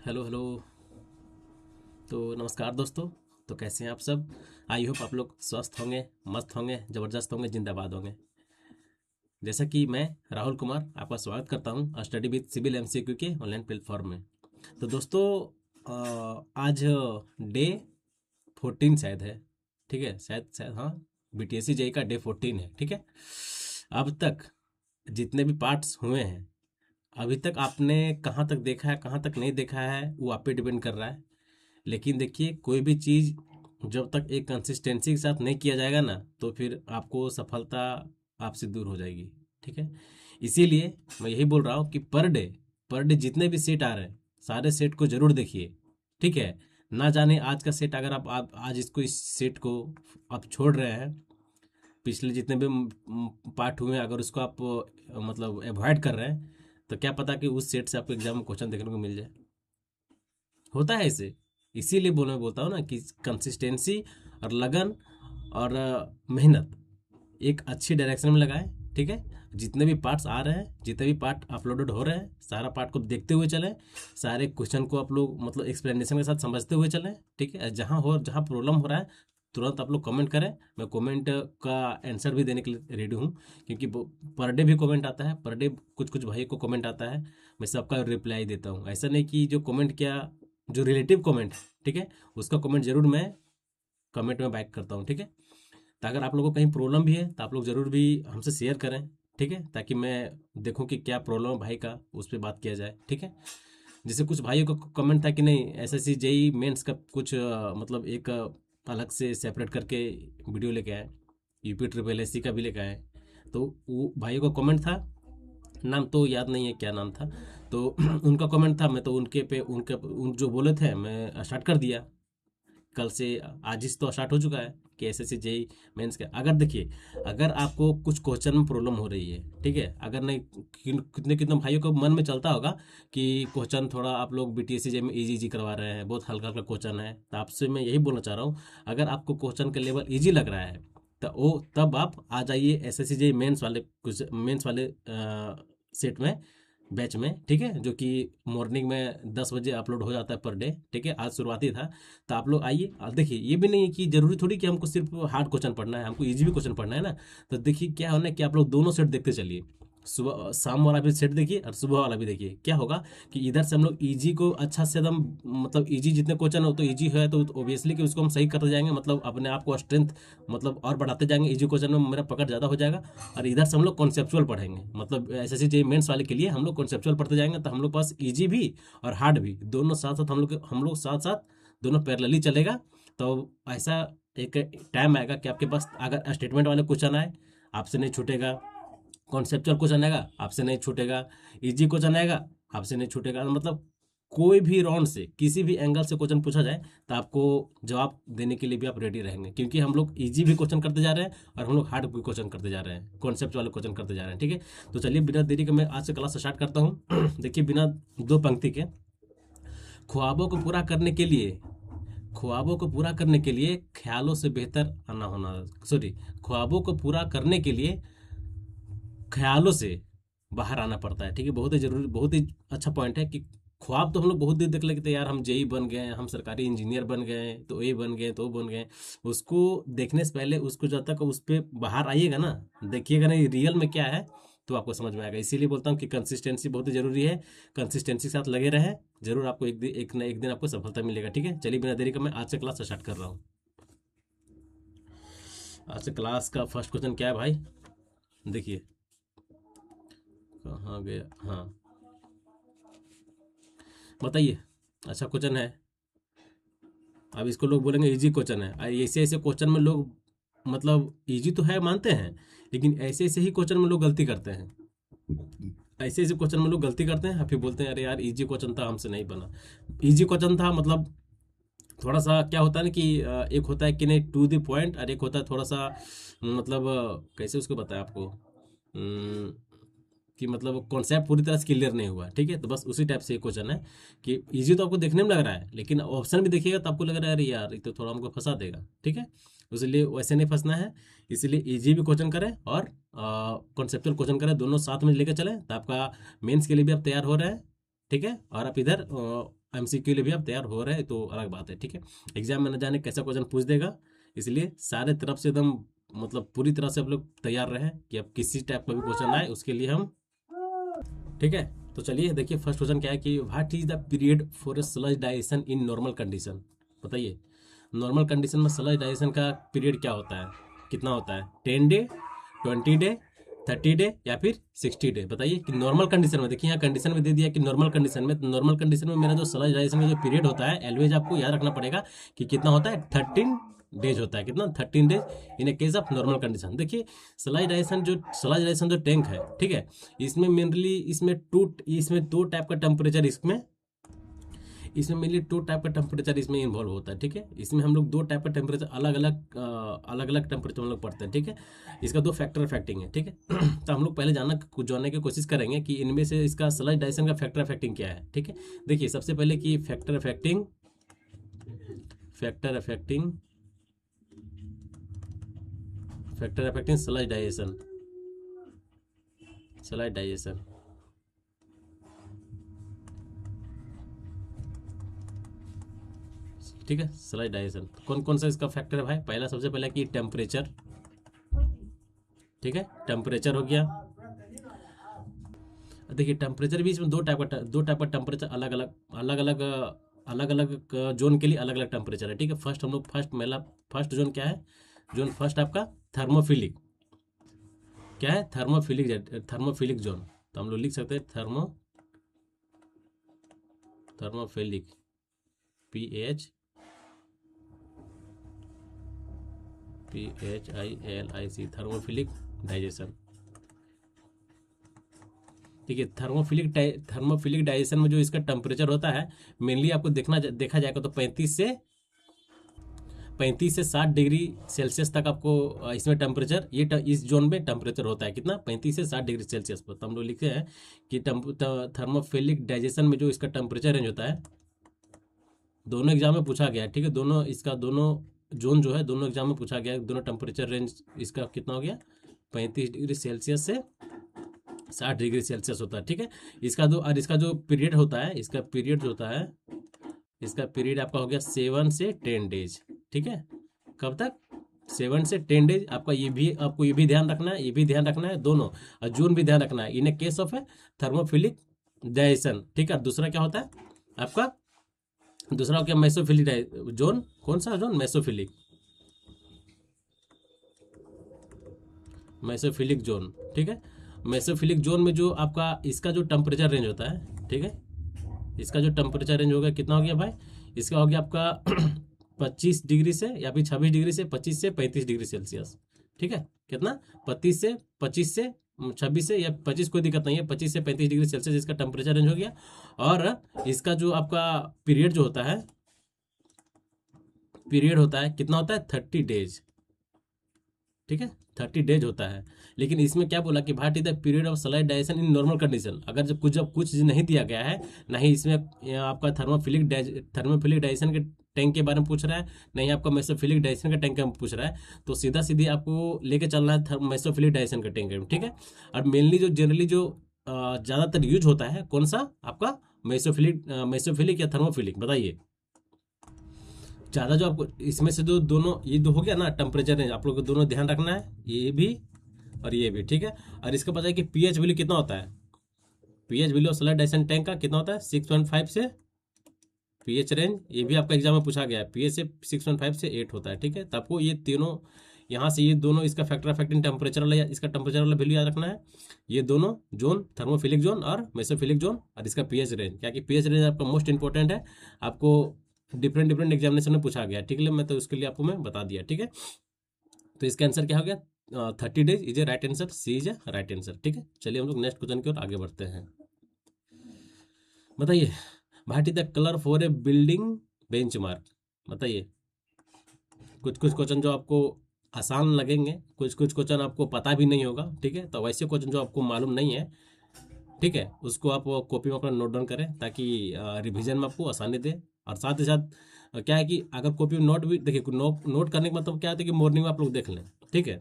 Hello hello. तो नमस्कार दोस्तों। तो कैसे हैं आप सब? आई होप आप लोग स्वस्थ होंगे, मस्त होंगे, ज़बरदस्त होंगे, जिंदाबाद होंगे। जैसा कि मैं राहुल कुमार आपका स्वागत करता हूं स्टडी विद सिविल एमसीक्यू के ऑनलाइन प्लेटफॉर्म में। तो दोस्तों, आज डे 14 शायद है। ठीक है, शायद शायद हाँ, बीटीएससी जेई का डे 14 है। ठीक है। अब तक जितने भी पार्ट्स हुए हैं, अभी तक आपने कहाँ तक देखा है, कहाँ तक नहीं देखा है, वो आप पे डिपेंड कर रहा है। लेकिन देखिए, कोई भी चीज़ जब तक एक कंसिस्टेंसी के साथ नहीं किया जाएगा ना, तो फिर आपको सफलता आपसे दूर हो जाएगी। ठीक है। इसीलिए मैं यही बोल रहा हूँ कि पर डे जितने भी सेट आ रहे हैं, सारे सेट को जरूर देखिए। ठीक है। ना जाने आज का सेट, अगर आप आज इस सेट को आप छोड़ रहे हैं, पिछले जितने भी पार्ट हुए हैं, अगर उसको आप मतलब अवॉइड कर रहे हैं, तो क्या पता कि उस सेट से आपको एग्जाम में क्वेश्चन देखने को मिल जाए। होता है इसे। इसीलिए बोलता हूँ ना कि कंसिस्टेंसी और लगन और मेहनत एक अच्छी डायरेक्शन में लगाएं। ठीक है। जितने भी पार्ट्स आ रहे हैं, जितने भी पार्ट अपलोडेड हो रहे हैं, सारा पार्ट को देखते हुए चलें। सारे क्वेश्चन को आप लोग मतलब एक्सप्लेनेशन के साथ समझते हुए चलें। ठीक है। जहाँ प्रॉब्लम हो रहा है, तुरंत आप लोग कमेंट करें। मैं कमेंट का आंसर भी देने के लिए रेडी हूँ, क्योंकि पर डे भी कमेंट आता है, पर डे कुछ कुछ भाई को कमेंट आता है। मैं सबका रिप्लाई देता हूँ। ऐसा नहीं कि जो कमेंट किया, जो रिलेटिव कमेंट है, ठीक है, उसका कमेंट जरूर मैं कमेंट में बैक करता हूँ। ठीक है। तो अगर आप लोगों को कहीं प्रॉब्लम भी है, तो आप लोग जरूर भी हमसे शेयर करें। ठीक है, ताकि मैं देखूं कि क्या प्रॉब्लम है भाई का, उस पर बात किया जाए। ठीक है। जैसे कुछ भाइयों का कमेंट था कि नहीं, एसएससी जेई मेंस का कुछ मतलब एक अलग से सेपरेट करके वीडियो लेके आए, यूपी ट्रिपल एससी का भी लेके आए। तो वो भाइयों का कमेंट था, नाम तो याद नहीं है क्या नाम था। तो उनका कमेंट था, मैं तो उनके पे उनके उन जो बोले थे मैं स्टार्ट कर दिया। कल से आज ही तो स्टार्ट हो चुका है कि एसएससी जेई मेंस का। अगर देखिए, अगर आपको कुछ क्वेश्चन में प्रॉब्लम हो रही है, ठीक है, अगर नहीं, कितने कितने भाइयों को मन में चलता होगा कि क्वेश्चन थोड़ा आप लोग बीटीएससी जेई में इजी इजी करवा रहे हैं, बहुत हल्का हल्का क्वेश्चन है। तो आपसे मैं यही बोलना चाह रहा हूँ, अगर आपको क्वेश्चन का लेवल ईजी लग रहा है, तो वो तब आप आ जाइए एसएससी जेई मेंस वाले सेट में, बैच में। ठीक है, जो कि मॉर्निंग में 10 बजे अपलोड हो जाता है पर डे। ठीक है, आज शुरुआती था। तो आप लोग आइए। और देखिए, ये भी नहीं है कि जरूरी थोड़ी कि हमको सिर्फ हार्ड क्वेश्चन पढ़ना है, हमको इजी भी क्वेश्चन पढ़ना है ना। तो देखिए क्या होना है कि आप लोग दोनों सेट देखते चलिए। सुबह शाम वाला भी सेट देखिए और सुबह वाला भी देखिए। क्या होगा कि इधर से हम लोग इजी को अच्छा से एकदम, मतलब इजी जितने क्वेश्चन हो तो इजी है, तो ऑब्वियसली कि उसको हम सही करते जाएंगे, मतलब अपने आप को स्ट्रेंथ मतलब और बढ़ाते जाएंगे। इजी क्वेश्चन में मेरा पकड़ ज़्यादा हो जाएगा। और इधर से हम लोग कॉन्सेप्चुअल पढ़ेंगे, मतलब एसएससी जेईई मेंस वाले के लिए हम लोग कॉन्सेप्चुअल पढ़ते जाएंगे। तो हम लोग पास इजी भी और हार्ड भी दोनों साथ साथ हम लोग साथ साथ दोनों पैरेलली चलेगा। तो ऐसा एक टाइम आएगा कि आपके पास अगर स्टेटमेंट वाले क्वेश्चन आए, आपसे नहीं छूटेगा। कॉन्सेप्चुअल क्वेश्चन आएगा, आपसे नहीं छूटेगा। इजी क्वेश्चन आएगा, आपसे नहीं छूटेगा। मतलब कोई भी राउंड से, किसी भी एंगल से क्वेश्चन पूछा जाए, तो आपको जवाब देने के लिए भी आप रेडी रहेंगे, क्योंकि हम लोग इजी भी क्वेश्चन करते जा रहे हैं और हम लोग हार्ड भी क्वेश्चन करते जा रहे हैं, कॉन्सेप्ट वाले क्वेश्चन करते जा रहे हैं। ठीक है। तो चलिए, बिना देरी के मैं आज से क्लास स्टार्ट करता हूँ। देखिए, बिना दो पंक्ति के, ख्वाबों को पूरा करने के लिए, ख्वाबों को पूरा करने के लिए ख्यालों से बेहतर आना होना, सॉरी, ख्वाबों को पूरा करने के लिए ख्यालों से बाहर आना पड़ता है। ठीक है, बहुत ही जरूरी, बहुत ही अच्छा पॉइंट है कि ख्वाब तो हम लोग बहुत देर देख लेते हैं यार, हम जेई बन गए, हम सरकारी इंजीनियर बन गए, तो ये बन गए, तो वो बन गए। उसको देखने से पहले, उसको जब तक उस पर बाहर आइएगा ना, देखिएगा ना रियल में क्या है, तो आपको समझ में आएगा। इसीलिए बोलता हूँ कि कंसिस्टेंसी बहुत ही जरूरी है। कंसिस्टेंसी के साथ लगे रहें, जरूर आपको एक ना एक दिन आपको सफलता मिलेगा। ठीक है। चलिए, बिना देरी का मैं आज से क्लास स्टार्ट कर रहा हूँ। आज से क्लास का फर्स्ट क्वेश्चन क्या है भाई? देखिए, कहाँ गया, हाँ, बताइए। अच्छा क्वेश्चन है। अब इसको लोग बोलेंगे इजी क्वेश्चन है, और ऐसे ऐसे क्वेश्चन में लोग, मतलब इजी तो है मानते हैं, लेकिन ऐसे ऐसे ही क्वेश्चन में लोग गलती करते हैं। ऐसे ऐसे क्वेश्चन में लोग गलती करते हैं, फिर बोलते हैं अरे यार इजी क्वेश्चन था, हमसे नहीं बना। इजी क्वेश्चन था मतलब, थोड़ा सा क्या होता है ना कि एक होता है कि नहीं टू द पॉइंट, और एक होता है थोड़ा सा मतलब कैसे उसको बताया आपको, कि मतलब कॉन्सेप्ट पूरी तरह से क्लियर नहीं हुआ। ठीक है, तो बस उसी टाइप से एक क्वेश्चन है कि इजी तो आपको देखने में लग रहा है, लेकिन ऑप्शन भी देखिएगा तो आपको लग रहा है अरे यार ये तो थोड़ा हमको फंसा देगा। ठीक है, इसलिए वैसे नहीं फंसना है। इसलिए इजी भी क्वेश्चन करें और कॉन्सेप्चुअल क्वेश्चन करें, दोनों साथ में लेकर चलें, तो आपका मेंस के लिए भी आप तैयार हो रहे हैं। ठीक है, और आप इधर एमसीक्यू लिए भी आप तैयार हो रहे हैं तो अलग बात है, ठीक है। एग्जाम में न जाने कैसा क्वेश्चन पूछ देगा, इसलिए सारे तरफ से एकदम मतलब पूरी तरह से आप लोग तैयार रहें कि अब किसी टाइप का भी क्वेश्चन आए उसके लिए हम, ठीक है। तो चलिए देखिए फर्स्ट क्वेश्चन क्या है कि what is the period for a sludge digestion in normal condition. बताइए नॉर्मल कंडीशन में स्लज डाइजेशन का पीरियड क्या होता है, कितना होता है, 10 डे, 20 डे, 30 डे या फिर 60 डे। बताइए कि नॉर्मल कंडीशन में, देखिए यहाँ कंडीशन में दे दिया कि नॉर्मल कंडीशन में, तो नॉर्मल कंडीशन में मेरा जो स्लज डाइजेशन का जो पीरियड होता है एलवेज आपको याद रखना पड़ेगा कि कितना होता है, 13 डेज होता है। कितना, 13 days in a case of normal condition. देखिए स्लज डाइजेशन जो टैंक है, ठीक है, इसमें मेनली इसमें दो टाइप का टेम्परेचर इसमें मेनली टू टाइप का टेम्परेचर इसमें इन्वॉल्व होता है, ठीक है। इसमें हम लोग दो टाइप का टेम्परेचर अलग अलग टेम्परेचर हम लोग पढ़ते हैं, ठीक है। इसका दो फैक्टर इफेक्टिंग है, ठीक है। तो हम लोग पहले जानने की कोशिश करेंगे कि इनमें से इसका स्लज डाइजेशन का फैक्टर इफेक्टिंग क्या है, ठीक है। देखिए सबसे पहले कि फैक्टर इफेक्टिंग स्लज डाइजेशन, ठीक है। स्लज डाइजेशन कौन कौन सा इसका फैक्टर है भाई, पहला सबसे पहले कि टेम्परेचर, ठीक है, टेम्परेचर हो गया। देखिए टेम्परेचर भी इसमें दो टाइप का टेम्परेचर अलग अलग जोन के लिए अलग अलग टेम्परेचर है, ठीक है। फर्स्ट जोन क्या है, जोन फर्स्ट आपका थर्मोफिलिक, क्या है, थर्मोफिलिक जोन। तो हम लोग लिख सकते हैं थर्मोफिलिक, PHILIC, थर्मोफिलिक डाइजेशन, ठीक है। थर्मोफिलिक डाइजेशन में जो इसका टेम्परेचर होता है मेनली आपको देखा जाएगा तो 35 से 60 डिग्री सेल्सियस तक आपको इसमें टेम्परेचर इस जोन में टेम्परेचर होता है। कितना, 35 से 60 डिग्री सेल्सियस पर। तो हम लोग लिखते हैं कि थर्मोफिलिक डाइजेशन में जो इसका टेम्परेचर रेंज होता है, दोनों एग्जाम में पूछा गया है, ठीक है। दोनों जोन जो है दोनों एग्जाम में पूछा गया है, दोनों टेम्परेचर रेंज इसका कितना हो गया, 35 डिग्री सेल्सियस से 60 डिग्री सेल्सियस होता है, ठीक है। इसका जो पीरियड होता है, इसका पीरियड आपका हो गया 7 से 10 डेज, ठीक है। कब तक, 7 से 10 डेज। आपको ये भी ध्यान रखना है, दोनों, और जून भी ध्यान रखना है in a case of a thermophilic digestion, ठीक है। दूसरा क्या होता है आपका, दूसरा हो गया मेसोफिलिक जोन। कौन सा जोन, मेसोफिलिक जोन, ठीक है। मेसोफिलिक जोन में जो आपका इसका जो टेम्परेचर रेंज होता है, ठीक है, इसका जो टेम्परेचर रेंज हो गया कितना हो गया भाई, इसका हो गया आपका 25 डिग्री से या फिर 26 डिग्री से 25 से 35 डिग्री सेल्सियस, ठीक है। कितना, 25 से 26 से या 25, कोई दिक्कत नहीं है, 25 से 35 डिग्री सेल्सियस इसका टेम्परेचर रेंज हो गया। और इसका जो आपका पीरियड होता है कितना होता है, 30 डेज, ठीक है, 30 डेज होता है। लेकिन इसमें क्या बोला कि what is the period of sludge digestion in normal condition. अगर जब कुछ नहीं दिया गया है, ना ही इसमें आपका थर्मोफिलिक डाइजेशन के टैंक के बारे में पूछ रहा है, नहीं आपका मेसोफिलिक डाइजेशन का टैंक के पूछ रहा है, तो सीधा सीधी आपको लेके चलना है मेसोफिलिक डाइजेशन का टैंक, ठीक है। और मेनली जनरली ज़्यादातर यूज होता है कौन सा आपका, मेसोफिलिक या थर्मोफिलिक। बताइए ज़्यादा जो आपको इसमें से जो दोनों ये दो हो गया ना टेम्परेचर रेंज, आप लोग को दोनों ध्यान रखना है, ये भी और ये भी, ठीक है। और इसका पता है कि पीएच वैल्यू कितना होता है, pH value sludge digestion tank का कितना होता है, 6.5 से पीएच रेंज, ये भी आपका एग्जाम में पूछा गया है, पीएच से 6.5 से 8 होता है, ठीक है। तो आपको ये तीनों यहाँ से ये दोनों इसका फैक्टर इफेक्टिंग टेम्परेचर वाला, इसका टेम्परेचर वाला वैल्यू याद रखना है। ये दोनों जोन, थर्मोफिलिक जोन और मेसोफिलिक जोन, और इसका पीएच रेंज, क्या कि पीएच रेंज आपका मोस्ट इंपॉर्टेंट है, आपको डिफरेंट एग्जामिनेशन में पूछा गया, ठीक है। मैं तो उसके लिए आपको मैं बता दिया, ठीक है। तो इसका आंसर क्या हो गया, 30 days is a right answer, C is a right answer, ठीक है। चलिए हम लोग नेक्स्ट क्वेश्चन की ओर आगे बढ़ते हैं। बताइए what is the colour for a building benchmark. बताइए कुछ क्वेश्चन जो आपको आसान लगेंगे, कुछ क्वेश्चन आपको पता भी नहीं होगा, ठीक है। तो वैसे क्वेश्चन जो आपको मालूम नहीं है, ठीक है, उसको आप कॉपी में अपना नोट डाउन करें ताकि रिवीजन में आपको आसानी दे। और साथ ही साथ क्या है कि अगर कॉपी में नोट भी देखिए, नोट करने का मतलब क्या होता है कि मॉर्निंग में आप लोग देख लें, ठीक है।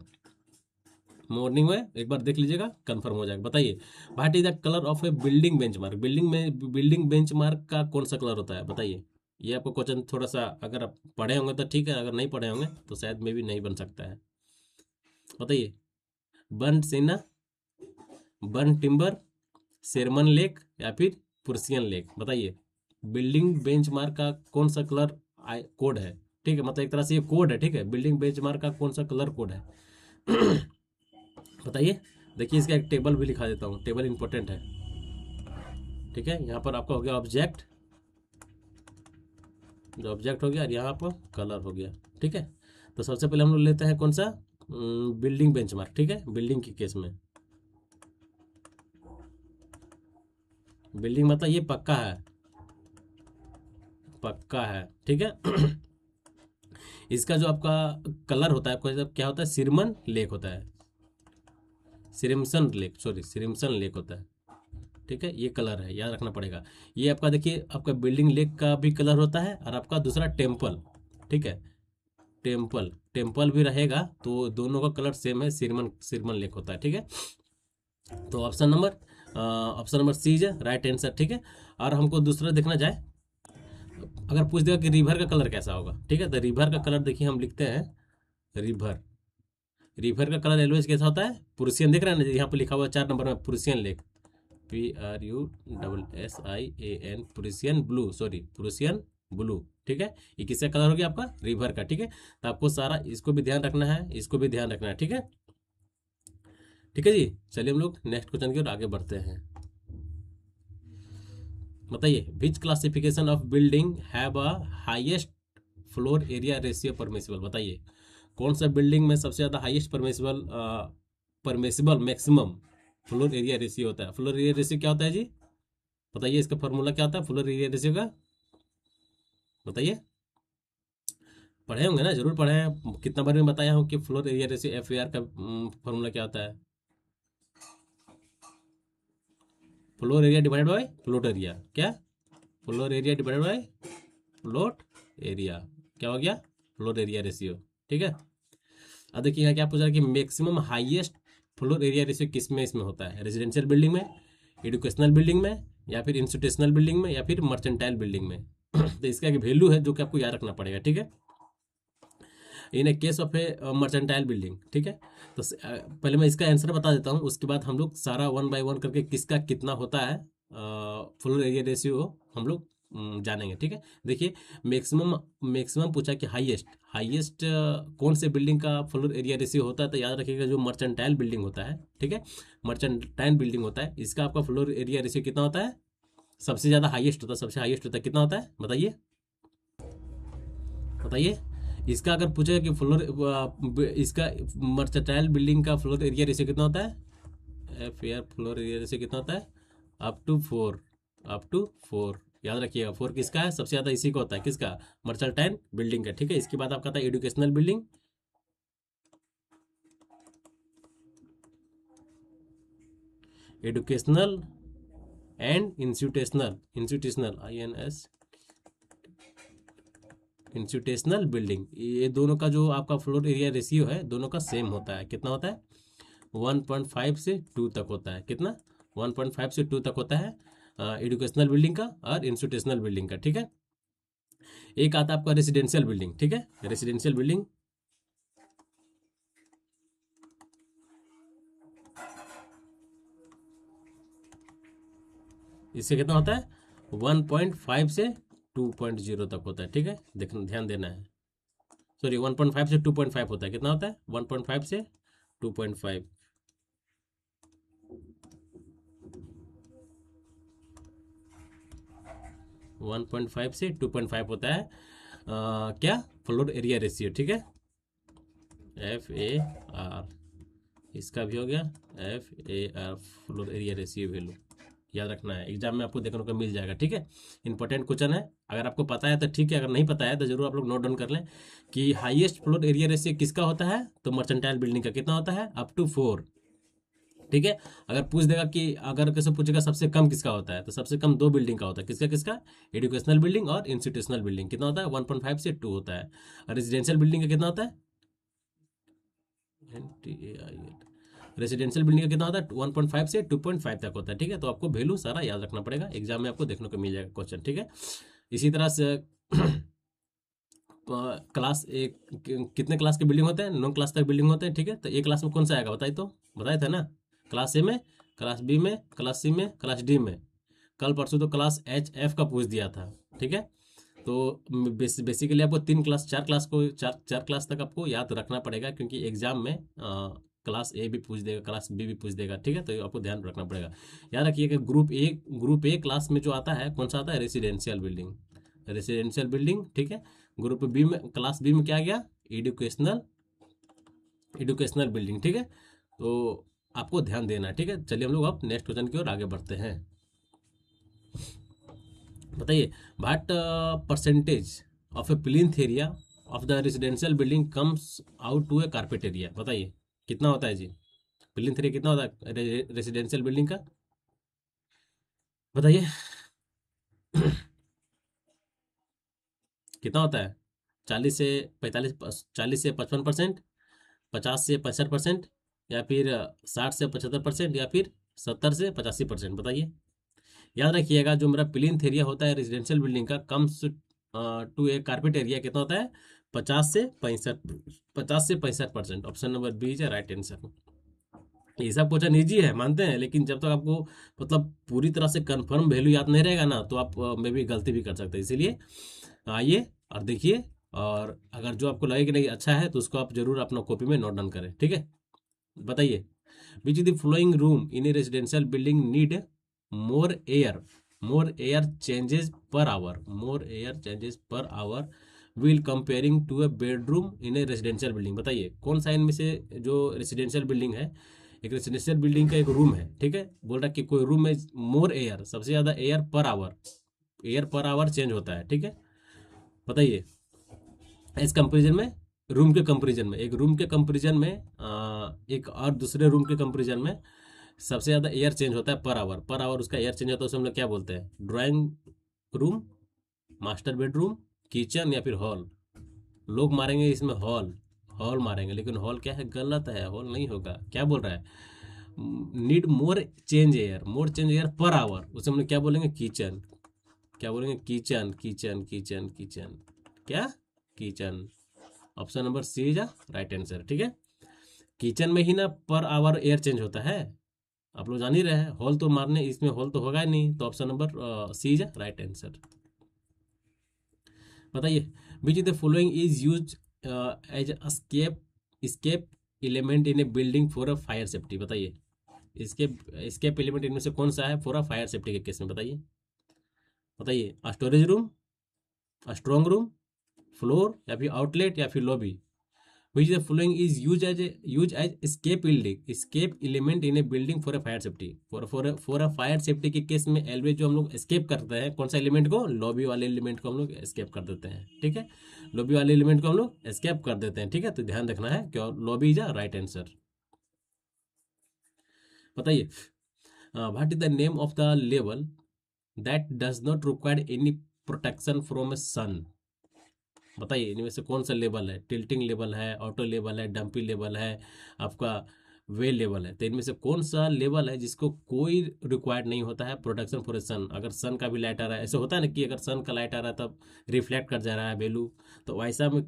मॉर्निंग में एक बार देख लीजिएगा, कंफर्म हो जाएगा। बताइए, what is the colour of A building benchmark? Building benchmark का कौन सा कलर होता है? बताइए। ये आपको क्वेश्चन थोड़ा सा, अगर आप पढ़े होंगे तो ठीक है, अगर नहीं पढ़े होंगे तो शायद में भी नहीं बन सकता है। बताइए, burnt sienna, burnt timber, Sherman lake या फिर पुर्सियन लेक? बताइए, बिल्डिंग बेंचमार्क का कौन सा कलर कोड है? ठीक है, मतलब एक तरह से ये कोड है, ठीक है, बिल्डिंग बेंचमार्क का कौन सा कलर कोड है? बताइए। देखिए, इसका एक टेबल भी लिखा देता हूँ, टेबल इंपॉर्टेंट है। ठीक है, यहाँ पर आपका हो गया ऑब्जेक्ट, जो ऑब्जेक्ट हो गया, और यहाँ पर कलर हो गया। ठीक है, तो सबसे पहले हम लोग लेते हैं कौन सा, बिल्डिंग बेंचमार्क। ठीक है, बिल्डिंग के केस में, बिल्डिंग मतलब ये पक्का है, पक्का है। ठीक है। इसका जो आपका कलर होता है, क्या होता है, सिरमन लेक होता है, सिरिमसन लेक, सॉरी सिरिमसन लेक होता है। ठीक है, ये कलर है, याद रखना पड़ेगा। ये आपका देखिए, आपका बिल्डिंग लेक का भी कलर होता है, और आपका दूसरा टेम्पल, ठीक है, टेम्पल टेम्पल भी रहेगा, तो दोनों का कलर सेम है, सिरमन सिरमन लेक होता है। ठीक है, तो option number C is right answer. ठीक है, और हमको दूसरा देखना जाए, अगर पूछ देगा कि रिवर का कलर कैसा होगा, ठीक है, तो रिवर का कलर देखिए हम लिखते हैं, रिवर रिवर का कलर येलोइश कैसा होता है, पुरुसियन, दिख रहा है ना, यहाँ पे लिखा हुआ है 4 नंबर में, Prussian lake, PRUSSIAN, Prussian blue, sorry Prussian blue. ठीक है, ये किसका कलर हो गया, आपका रिवर का। ठीक है, तो आपको सारा इसको भी ध्यान रखना है, इसको भी ध्यान रखना है। ठीक है, ठीक है जी, चलिए हम लोग नेक्स्ट क्वेश्चन की ओर आगे बढ़ते हैं। बताइए, which classification of building have a highest floor area ratio permissible? बताइए, कौन सा बिल्डिंग में सबसे ज़्यादा highest permissible permissible maximum floor area ratio होता है? फ्लोर एरिया रेशियो क्या होता है जी? बताइए, इसका फॉर्मूला क्या होता है फ्लोर एरिया रेशियो का? बताइए, पढ़े होंगे ना, जरूर पढ़े हैं, कितना बार में बताया हूँ कि फ्लोर एरिया रेशियो FAR का फॉर्मूला क्या होता है? Floor area divided by float area. क्या? Floor area divided by float area. क्या हो गया? Floor area ratio. ठीक है, अब देखिए यहाँ क्या पूछा है कि maximum highest floor area ratio किस में इसमें होता है? रेजिडेंशियल बिल्डिंग में, एजुकेशनल बिल्डिंग में, या फिर इंस्टीट्यूशनल बिल्डिंग में, या फिर मर्चेंटाइल बिल्डिंग में? तो इसका एक वैल्यू है जो कि आपको याद रखना पड़ेगा। ठीक है, in a case of a mercantile building. ठीक है, तो पहले मैं इसका आंसर बता देता हूँ, उसके बाद हम लोग सारा 1 बाय 1 करके किसका कितना होता है फ्लोर एरिया रेशियो हम लोग जानेंगे। ठीक है, देखिए, मैक्सिमम मैक्सिमम पूछा कि हाईएस्ट हाईएस्ट कौन से बिल्डिंग का फ्लोर एरिया रेशियो होता है, तो याद रखिएगा जो मर्चेंटाइल बिल्डिंग होता है, ठीक है, मर्चेंटाइल बिल्डिंग होता है, इसका आपका फ्लोर एरिया रेशियो कितना होता है? सबसे ज़्यादा हाईएस्ट होता है, सबसे हाईएस्ट होता है, कितना होता है बताइए? बताइए, इसका अगर पूछे कि इसका मर्चेंटाइल बिल्डिंग का फ्लोर एरिया रेशियो कितना होता है? FAR फ्लोर एरिया रेशियो कितना होता है? Up to 4, up to 4। याद रखिएगा, 4 किसका है? सबसे ज़्यादा इसी का होता है, किसका? मर्चेंटाइल बिल्डिंग का। ठीक है, इसके बाद आपका था educational building, educational and institutional, institutional INS, institutional building, ये दोनों का जो आपका फ्लोर एरिया रेशियो है, दोनों का सेम होता है। कितना होता है? 1.5 से 2 तक होता है। कितना? 1.5 से 2 तक होता है एजुकेशनल बिल्डिंग का और इंस्टीट्यूशनल बिल्डिंग का। ठीक है, एक आता है आपका रेसिडेंशियल बिल्डिंग। ठीक है, रेसिडेंशियल बिल्डिंग, इससे कितना होता है? 1.5 से 2.0 तक होता है। ठीक है, देखना, ध्यान देना है, सॉरी 1.5 से 2.5 होता है। कितना होता है? 1.5 से 2.5। 1.5 से 2.5 होता है क्या? Floor area ratio. ठीक है, FAR, इसका भी हो गया FAR, floor area ratio value. याद रखना है, एग्जाम में आपको देखने को मिल जाएगा। ठीक है, इंपॉर्टेंट क्वेश्चन है, अगर आपको पता है तो ठीक है, अगर नहीं पता है तो जरूर आप लोग नोट डाउन कर लें कि हाईएस्ट फ्लोर एरिया रेशियो किसका होता है, तो मर्चेंटाइल बिल्डिंग का। कितना होता है? Up to 4। ठीक है, अगर पूछ देगा कि, अगर कैसे पूछेगा सबसे कम किसका होता है, तो सबसे कम 2 बिल्डिंग का होता है। किसका किसका? एजुकेशनल बिल्डिंग और इंस्टीट्यूशनल बिल्डिंग। कितना होता है? 1.5 से 2 होता है। और रेजिडेंशियल बिल्डिंग का कितना होता है? NTAI, रेसिडेंशियल बिल्डिंग का कितना होता है 1.5 से 2.5 तक होता है, ठीक है। तो आपको वैल्यू सारा याद रखना पड़ेगा, एग्जाम में आपको देखने को मिल जाएगा क्वेश्चन, ठीक है। इसी तरह से क्लास एक कितने क्लास के बिल्डिंग होते हैं, 9 क्लास तक बिल्डिंग होते हैं, ठीक है। तो एक क्लास में कौन सा आएगा बताइए, तो बताए थे ना, क्लास ए में, क्लास बी में, क्लास सी में, क्लास डी में। कल परसों तो क्लास एच एफ का पूछ दिया था, ठीक है। तो बेसिकली आपको 3 क्लास 4 क्लास को चार क्लास तक आपको याद रखना पड़ेगा, क्योंकि एग्जाम में क्लास ए भी पूछ देगा, क्लास बी भी पूछ देगा, ठीक है। तो आपको ध्यान रखना पड़ेगा। याद रखिए कि ग्रुप ए क्लास में जो आता है कौन सा आता है, रेसिडेंशियल बिल्डिंग, रेसिडेंशियल बिल्डिंग, ठीक है। ग्रुप बी में, क्लास बी में क्या आ गया, एजुकेशनल एजुकेशनल बिल्डिंग, ठीक है। तो आपको ध्यान देना है, ठीक है। चलिए हम लोग अब नेक्स्ट क्वेश्चन की ओर आगे बढ़ते हैं। बताइए, what percentage of a plinth area of the residential building comes out to a carpet area. बताइए कितना होता है जी, प्लिंथ एरिया कितना होता है रेसिडेंशियल बिल्डिंग का, बताइए। कितना होता है, 40 से 55%, 50 से 65%, या फिर 60 से 75%, या फिर 70 से 85%, बताइए। याद रखिएगा, जो मेरा प्लिंथ एरिया होता है रेजिडेंशियल बिल्डिंग का comes to a carpet area कितना होता है, 50 से 65%। Option number B is right answer. ये सब क्वेश्चन ईजी है मानते हैं, लेकिन जब तक आपको मतलब पूरी तरह से कंफर्म वैल्यू याद नहीं रहेगा ना, तो आप मे भी गलती भी कर सकते हैं। इसीलिए आइए और देखिए, और अगर जो आपको लगे कि नहीं अच्छा है, तो उसको आप जरूर अपना कॉपी में नोट डाउन करें, ठीक है। बताइए, which is the flowing room in a residential building need more air more air changes per hour, more air changes per hour will comparing to a bedroom in a residential building. बताइए कौन सा इनमें से, जो residential building है, एक residential building का एक रूम है, ठीक है। बोल रहा है कि कोई रूम में मोर एयर, सबसे ज़्यादा एयर पर आवर चेंज होता है, ठीक है। बताइए, इस कंपेरिजन में, रूम के कंपेरिजन में, एक रूम के कंपेरिजन में एक और दूसरे रूम के कंपेरिजन में सबसे ज़्यादा एयर चेंज होता है पर आवर उसका एयर चेंज होता है, उसे हम लोग क्या बोलते हैं, drawing room, master bedroom, kitchen, या फिर हॉल। लोग मारेंगे इसमें हॉल, हॉल मारेंगे, लेकिन हॉल क्या है, गलत है, हॉल नहीं होगा। क्या बोल रहा है, need more change air per hour, उसे हम लोग क्या बोलेंगे, किचन। क्या बोलेंगे, किचन किचन किचन किचन, क्या, kitchen. Option number C is right answer, ठीक है। किचन में ही ना पर आवर एयर चेंज होता है, आप लोग जान ही रहे हैं। हॉल तो मारने, इसमें हॉल तो होगा ही नहीं, तो option number C is right answer. बताइए, which is the following is use as escape element in a building for a fire safety. बताइए, स्केप एलिमेंट इनमें से कौन सा है फॉर अ फायर सेफ्टी के केस में, बताइए। बताइए, storage room, strong room, floor, या फिर आउटलेट, या फिर lobby. Which the following is use as escape element in a building for a fire safety, for a fire safety के case में एलवेज जो हम लोग स्केप करते हैं कौन सा एलिमेंट को, लॉबी वाले एलिमेंट को हम लोग स्केप कर देते हैं, ठीक है। लॉबी वाले एलिमेंट को हम लोग स्केप कर देते हैं, ठीक है। तो ध्यान रखना है कि lobby is a right answer. बताइए, what is the name of the level that does not require any protection from a sun. बताइए, इनमें से कौन सा लेवल है, टिल्टिंग लेवल है, ऑटो लेवल है, डंपी लेवल है, आपका वे लेवल है। तो इनमें से कौन सा लेवल है जिसको कोई रिक्वायर्ड नहीं होता है प्रोटेक्शन फॉर ए सन। अगर सन का भी लाइट आ रहा है, ऐसे होता है ना कि अगर सन का लाइट आ रहा है तब रिफ्लेक्ट कर जा रहा है वैल्यू, तो वैसा में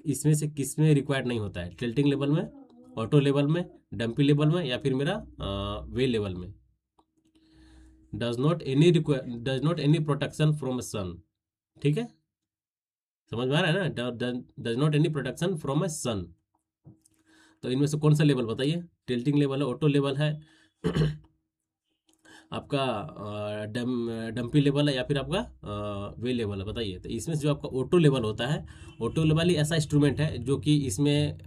इसमें से किस में रिक्वायर्ड नहीं होता है, टिल्टिंग लेवल में, ऑटो लेवल में, डंपी लेवल में, या फिर मेरा वे लेवल में। Does not any protection from sun, ठीक है। समझ में आ रहा है ना, does not any protection from a sun. तो इनमें से कौन सा लेवल बताइए, टिल्टिंग लेवल है, ऑटो लेवल है, आपका डंपी लेवल है, या फिर आपका वे लेवल है, बताइए। तो इसमें से जो आपका ऑटो लेवल होता है, ऑटो लेवल ही ऐसा इंस्ट्रूमेंट है जो कि इसमें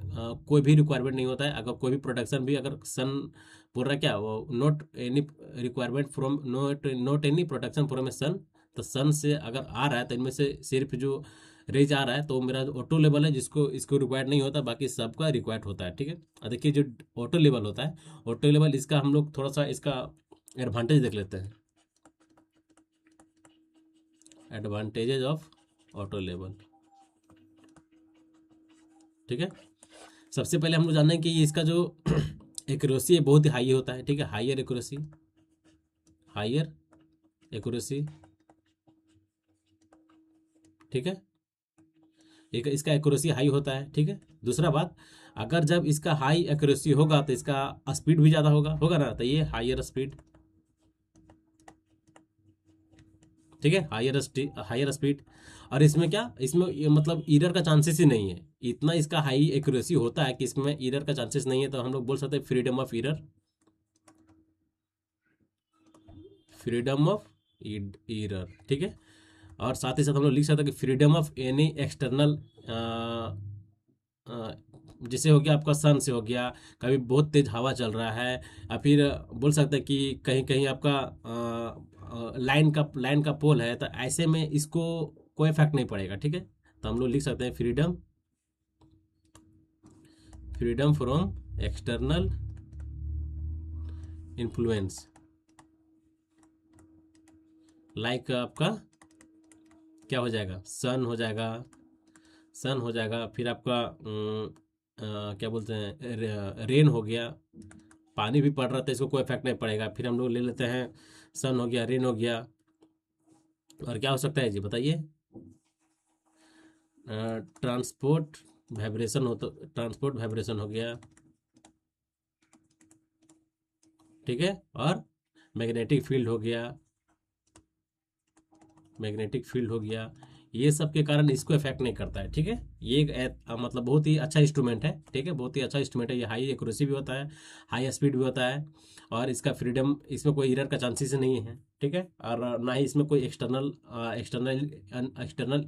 कोई भी रिक्वायरमेंट नहीं होता है। अगर कोई भी प्रोटेक्शन भी, अगर सन बोल रहा है क्या, वो not any requirement from, not any protection from a sun, तो सन से अगर आ रहा है तो इनमें से सिर्फ जो रेज आ रहा है तो मेरा ऑटो लेवल है, जिसको इसको रिक्वायर्ड नहीं होता, बाकी सबका रिक्वायर्ड होता है, ठीक है। और देखिए, जो ऑटो लेवल होता है, ऑटो लेवल इसका हम लोग थोड़ा सा इसका एडवांटेज देख लेते हैं। एडवांटेजेज ऑफ ऑटो लेवल, ठीक है। सबसे पहले हम लोग जाने कि इसका जो एक्यूरेसी बहुत ही हाई होता है, ठीक है, हायर एक्यूरेसी, हायर एक्यूरेसी, ठीक है, एक इसका एक्यूरेसी हाई होता है, ठीक है। दूसरा बात, अगर जब इसका हाई एक्यूरेसी होगा तो इसका स्पीड भी ज़्यादा होगा, होगा ना, तो ये हायर स्पीड, ठीक है, हायर स्पीड। और इसमें क्या, इसमें ये मतलब ईरर का चांसेस ही नहीं है, इतना इसका हाई एक्यूरेसी होता है कि इसमें ईरर का चांसेस नहीं है, तो हम लोग बोल सकते हैं freedom of error, freedom of error, ठीक है। और साथ ही साथ हम लोग लिख सकते हैं कि फ्रीडम ऑफ एनी एक्सटर्नल, जैसे हो गया आपका सन से हो गया, कभी बहुत तेज हवा चल रहा है, या फिर बोल सकते हैं कि कहीं कहीं आपका लाइन का पोल है, तो ऐसे में इसको कोई इफेक्ट नहीं पड़ेगा, ठीक है। तो हम लोग लिख सकते हैं freedom, freedom from external influence, like आपका क्या हो जाएगा, सन हो जाएगा, सन हो जाएगा, फिर आपका क्या बोलते हैं, रेन हो गया, पानी भी पड़ रहा था, इसको कोई इफेक्ट नहीं पड़ेगा। फिर हम लोग ले लेते हैं सन हो गया, रेन हो गया, और क्या हो सकता है जी बताइए, ट्रांसपोर्ट वाइब्रेशन हो, तो ट्रांसपोर्ट वाइब्रेशन हो गया, ठीक है, और मैग्नेटिक फील्ड हो गया, मैग्नेटिक फील्ड हो गया, ये सब के कारण इसको इफेक्ट नहीं करता है, ठीक है। ये एक मतलब बहुत ही अच्छा इंस्ट्रूमेंट है, ठीक है, बहुत ही अच्छा इंस्ट्रूमेंट है, ये हाई एक्यूरेसी भी होता है, हाई स्पीड भी होता है, और इसका फ्रीडम, इसमें कोई एरर का चांसेस नहीं है, ठीक है। और ना ही इसमें कोई एक्सटर्नल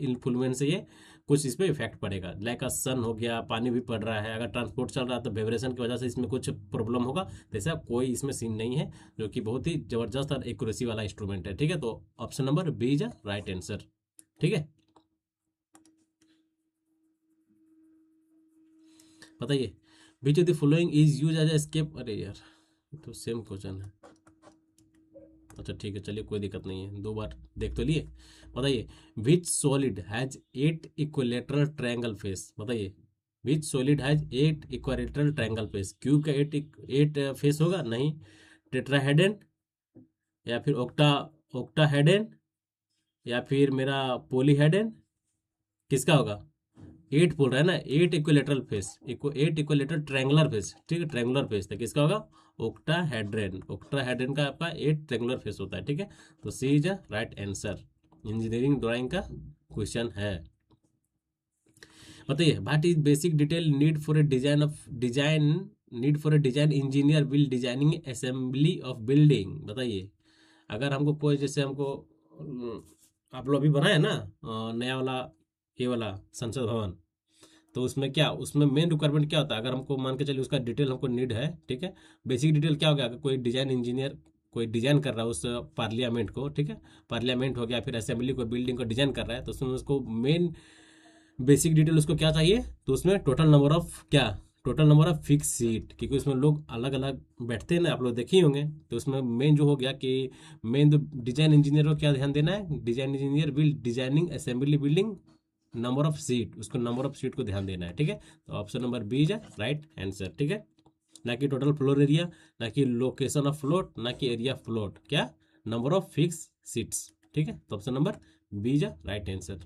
इन्फ्लुएंस से ये कुछ इस पर इफेक्ट पड़ेगा, लाइक सन हो गया, पानी भी पड़ रहा है, अगर ट्रांसपोर्ट चल रहा है तो वाइब्रेशन की वजह से इसमें कुछ प्रॉब्लम होगा, तो ऐसा कोई इसमें सीन नहीं है, जो कि बहुत ही जबरदस्त और एक्यूरेसी वाला इंस्ट्रूमेंट है, ठीक है। तो option number B is right answer, ठीक है। बताइए, which of the following is use as escape, अरे यार तो सेम क्वेश्चन है, अच्छा ठीक है, चलिए कोई दिक्कत नहीं है, दो बार देख तो लिए। बताइए, which solid has 8 equilateral triangle face, बताइए, which solid has 8 equilateral triangle face, cube का 8 फेस होगा नहीं, टेट्राहेड्रन, या फिर ऑक्टाहेड्रन, या फिर मेरा पॉलीहेड्रन, किसका होगा, 8 बोल रहा है ना, 8 equilateral face, 8 equilateral triangular face, ठीक है, ट्रैंगुलर फेस था, किसका होगा, ओक्टाहेड्रन, ओक्टाहेड्रन का आपका 8 ट्रैंगुलर फेस होता है, ठीक है। तो C is a right answer, engineering drawing का क्वेश्चन है। बताइए, what is basic detail need for a design, need for a design engineer will designing assembly of building, बताइए, अगर हमको कोई, जैसे हमको आप लोग अभी बनाए ना नया वाला, ये वाला संसद भवन, तो उसमें क्या, उसमें मेन रिक्वायरमेंट क्या होता है, अगर हमको मान के चलिए उसका डिटेल हमको नीड है, ठीक है, बेसिक डिटेल क्या हो गया, अगर कोई डिजाइन इंजीनियर कोई डिजाइन कर रहा है उस पार्लियामेंट को, ठीक है, पार्लियामेंट हो गया, फिर असेंबली को, बिल्डिंग को डिजाइन कर रहा है, तो उसमें उसको मेन बेसिक डिटेल उसको क्या चाहिए, तो उसमें टोटल नंबर ऑफ क्या, total number of fix seat, क्योंकि उसमें लोग अलग अलग बैठते हैं ना, आप लोग देखे ही होंगे, तो उसमें मेन जो हो गया कि मेन तो डिजाइन इंजीनियर को क्या ध्यान देना है, design engineer will designing assembly building number of seat, उसको नंबर ऑफ सीट को ध्यान देना है, ठीक है। तो option number B is right answer, ठीक है, ना कि टोटल फ्लोर एरिया, ना कि लोकेशन ऑफ फ्लोट, ना कि एरिया फ्लोट, क्या, नंबर ऑफ फिक्स सीट्स, ठीक है। तो option number B is right answer.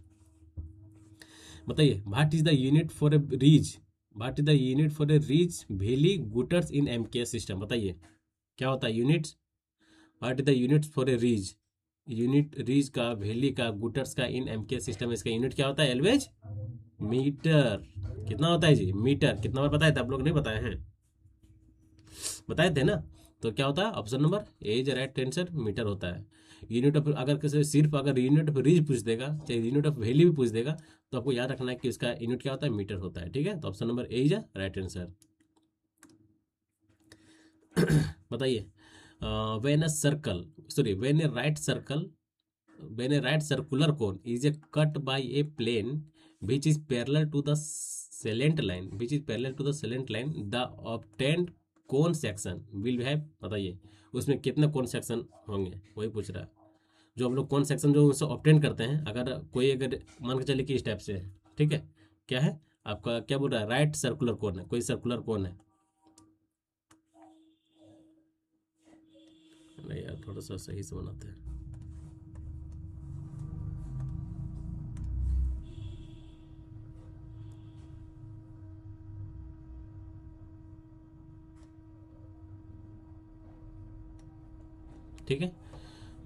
बताइए, what is the unit for a ridge, what is the unit for a ridge valley gutters in MKS system, बताइए क्या होता है units, what is the units for a ridge, unit ridge का, valley का, gutters का in MKS system, इसका unit क्या होता है, एलवेज मीटर, कितना होता है जी, मीटर, कितना बार बताए थे आप लोग, नहीं बताए हैं, बताए थे ना। तो क्या होता है, option number A is right answer, meter होता है। यूनिट ऑफ, अगर किसी सिर्फ अगर यूनिट ऑफ रीज पूछ देगा, चाहे यूनिट ऑफ वैल्यू भी पूछ देगा, तो आपको याद रखना है कि इसका यूनिट क्या होता है, मीटर होता है, ठीक है। तो option number A is right answer. बताइए, when a circle, sorry when a right circle, when a right circular cone is a cut by a plane which is parallel to the salient line, which is parallel to the salient line, the obtained cone section will have, बताइए उसमें कितने कौन section होंगे, वही पूछ रहा है, जो हम लोग कौन सेक्शन जो उससे ऑब्टेन करते हैं, अगर कोई, अगर मान के चलिए कि इस टाइप से है, ठीक है, क्या है आपका, क्या बोल रहा है, राइट सर्कुलर कौन है, कोई सर्कुलर कौन है, थोड़ा सा सही से बनाते हैं। ठीक है,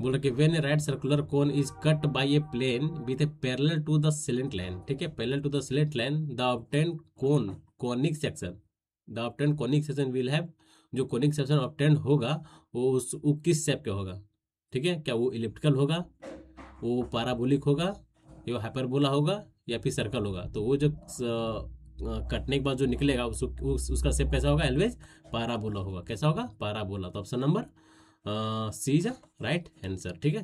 बोल रहे कि when a right circular cone is cut by a plane with a parallel to the slant line, ठीक है, parallel to the slant line, the obtained cone conic section, the obtained conic section will have, जो conic section obtained होगा वो किस shape का होगा, ठीक है, क्या वो इलिप्टिकल होगा, वो पैराबोलिक होगा, या हाइपरबोला होगा, या फिर सर्कल होगा। तो वो जो कटने के बाद जो निकलेगा उसका शेप कैसा होगा, एलवेज पैराबोला होगा। कैसा होगा, पैराबोला। तो option number C is right answer. ठीक है,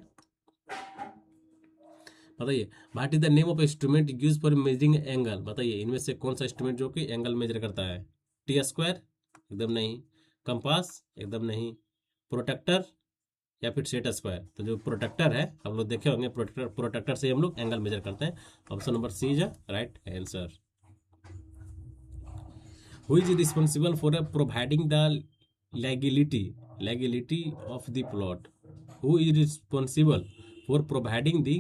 बताइए what is the name of instrument use for measuring angle. बताइए इनमें से कौन सा इंस्ट्रूमेंट जो कि एंगल मेजर करता है। टी स्क्वायर, एकदम नहीं। कंपास, एकदम नहीं। प्रोटेक्टर या फिर सेट स्क्वायर। तो जो प्रोटेक्टर है, आप लोग देखे होंगे, प्रोटेक्टर से हम लोग एंगल मेजर करते हैं। Option number C is right answer. Who is responsible for providing the legality of the plot? Who is responsible for providing the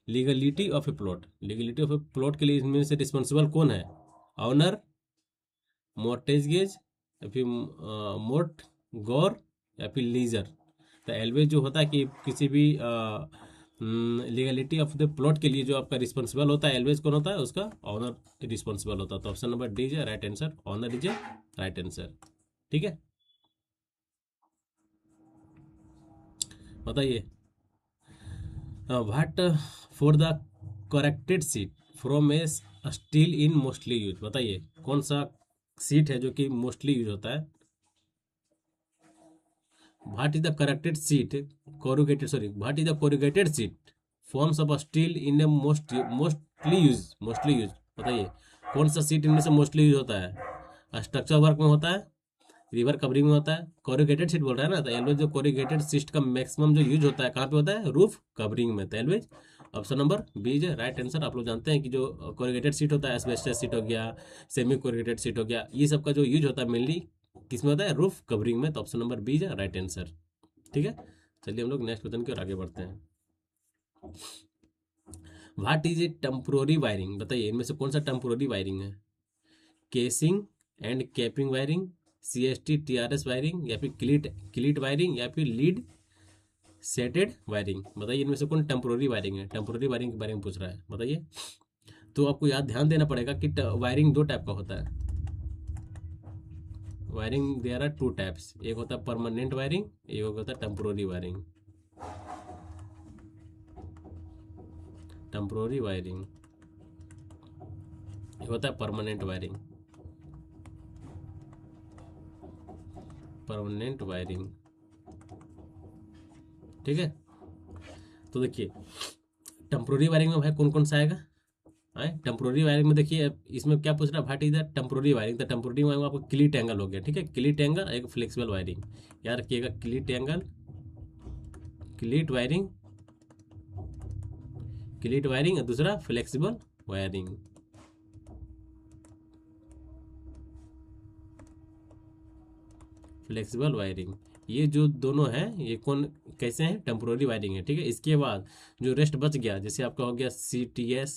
legality of a plot? legality of a plot के लिए इनमें से responsible कौन है। Honour, मोर्टेजगेज, या फिर मोर्ट गौर, या फिर लीजर। तो एलवेज जो होता है कि किसी भी लीगलिटी ऑफ द प्लॉट के लिए जो आपका रिस्पॉन्सिबल होता है, एलवेज कौन होता है, उसका ऑनर रिस्पॉन्सिबल होता है। तो option number D is right answer. Owner is right answer. ठीक है, बताइए what for the corrected sheet from a steel in mostly use. बताइए कौन सा सीट है जो कि मोस्टली यूज होता है। What is the corrected seat corrugated, sorry, what is the corrugated seat forms of steel in A mostly use. बताइए कौन सा सीट इनमें से मोस्टली यूज होता है। स्ट्रक्चर वर्क में होता है, रिवर कवरिंग में होता है, कोरिगेटेड सीट बोल रहा है ना। तो एलवेज जो कोरिगेटेड सीट का मैक्सिमम जो यूज होता है कहाँ पे होता है, रूफ कवरिंग में। तो always option number B is right answer. आप लोग जानते हैं कि जो कोरिगेटेड सीट होता है, एस्बेस्टस सीट हो गया, सेमी कोरिगेटेड सीट हो गया, ये सब का जो यूज होता है मेनली किस में होता है, रूफ कवरिंग में। तो option number B is right answer. ठीक है, चलिए हम लोग नेक्स्ट क्वेश्चन की ओर आगे बढ़ते हैं। What is a temporary wiring. बताइए इनमें से कौन सा टेम्पोररी वायरिंग है। Casing and capping wiring, CST TRS wiring, या फिर क्लीट वायरिंग, या फिर लीड सेटेड वायरिंग। बताइए इनमें से कौन टेम्पोररी वायरिंग है। टेम्पोररी वायरिंग के बारे में पूछ रहा है, बताइए। तो आपको याद ध्यान देना पड़ेगा कि वायरिंग दो टाइप का होता है। Wiring there are two types, एक होता है परमानेंट वायरिंग, एक होता है टेम्पोररी वायरिंग। टेम्पोररी वायरिंग एक होता है परमानेंट वायरिंग। परमानेंट वायरिंग, ठीक है। तो देखिए टेम्पोररी वायरिंग में भाई कौन कौन सा आएगा। टेम्पोररी वायरिंग में देखिए इसमें क्या पूछ रहा है, what is the temporary wiring. तो टेम्पोररी वायरिंग में आपको क्लीट एंगल हो गया, ठीक है। क्लीट एंगल एक फ्लेक्सिबल वायरिंग, याद रखिएगा। क्लीट एंगल, क्लीट वायरिंग, क्लीट वायरिंग, और दूसरा फ्लेक्सिबल वायरिंग। फ्लेक्सिबल वायरिंग, ये जो दोनों हैं ये कौन कैसे हैं, टेम्पोररी वायरिंग है, ठीक है। इसके बाद जो रेस्ट बच गया, जैसे आपका हो गया CTS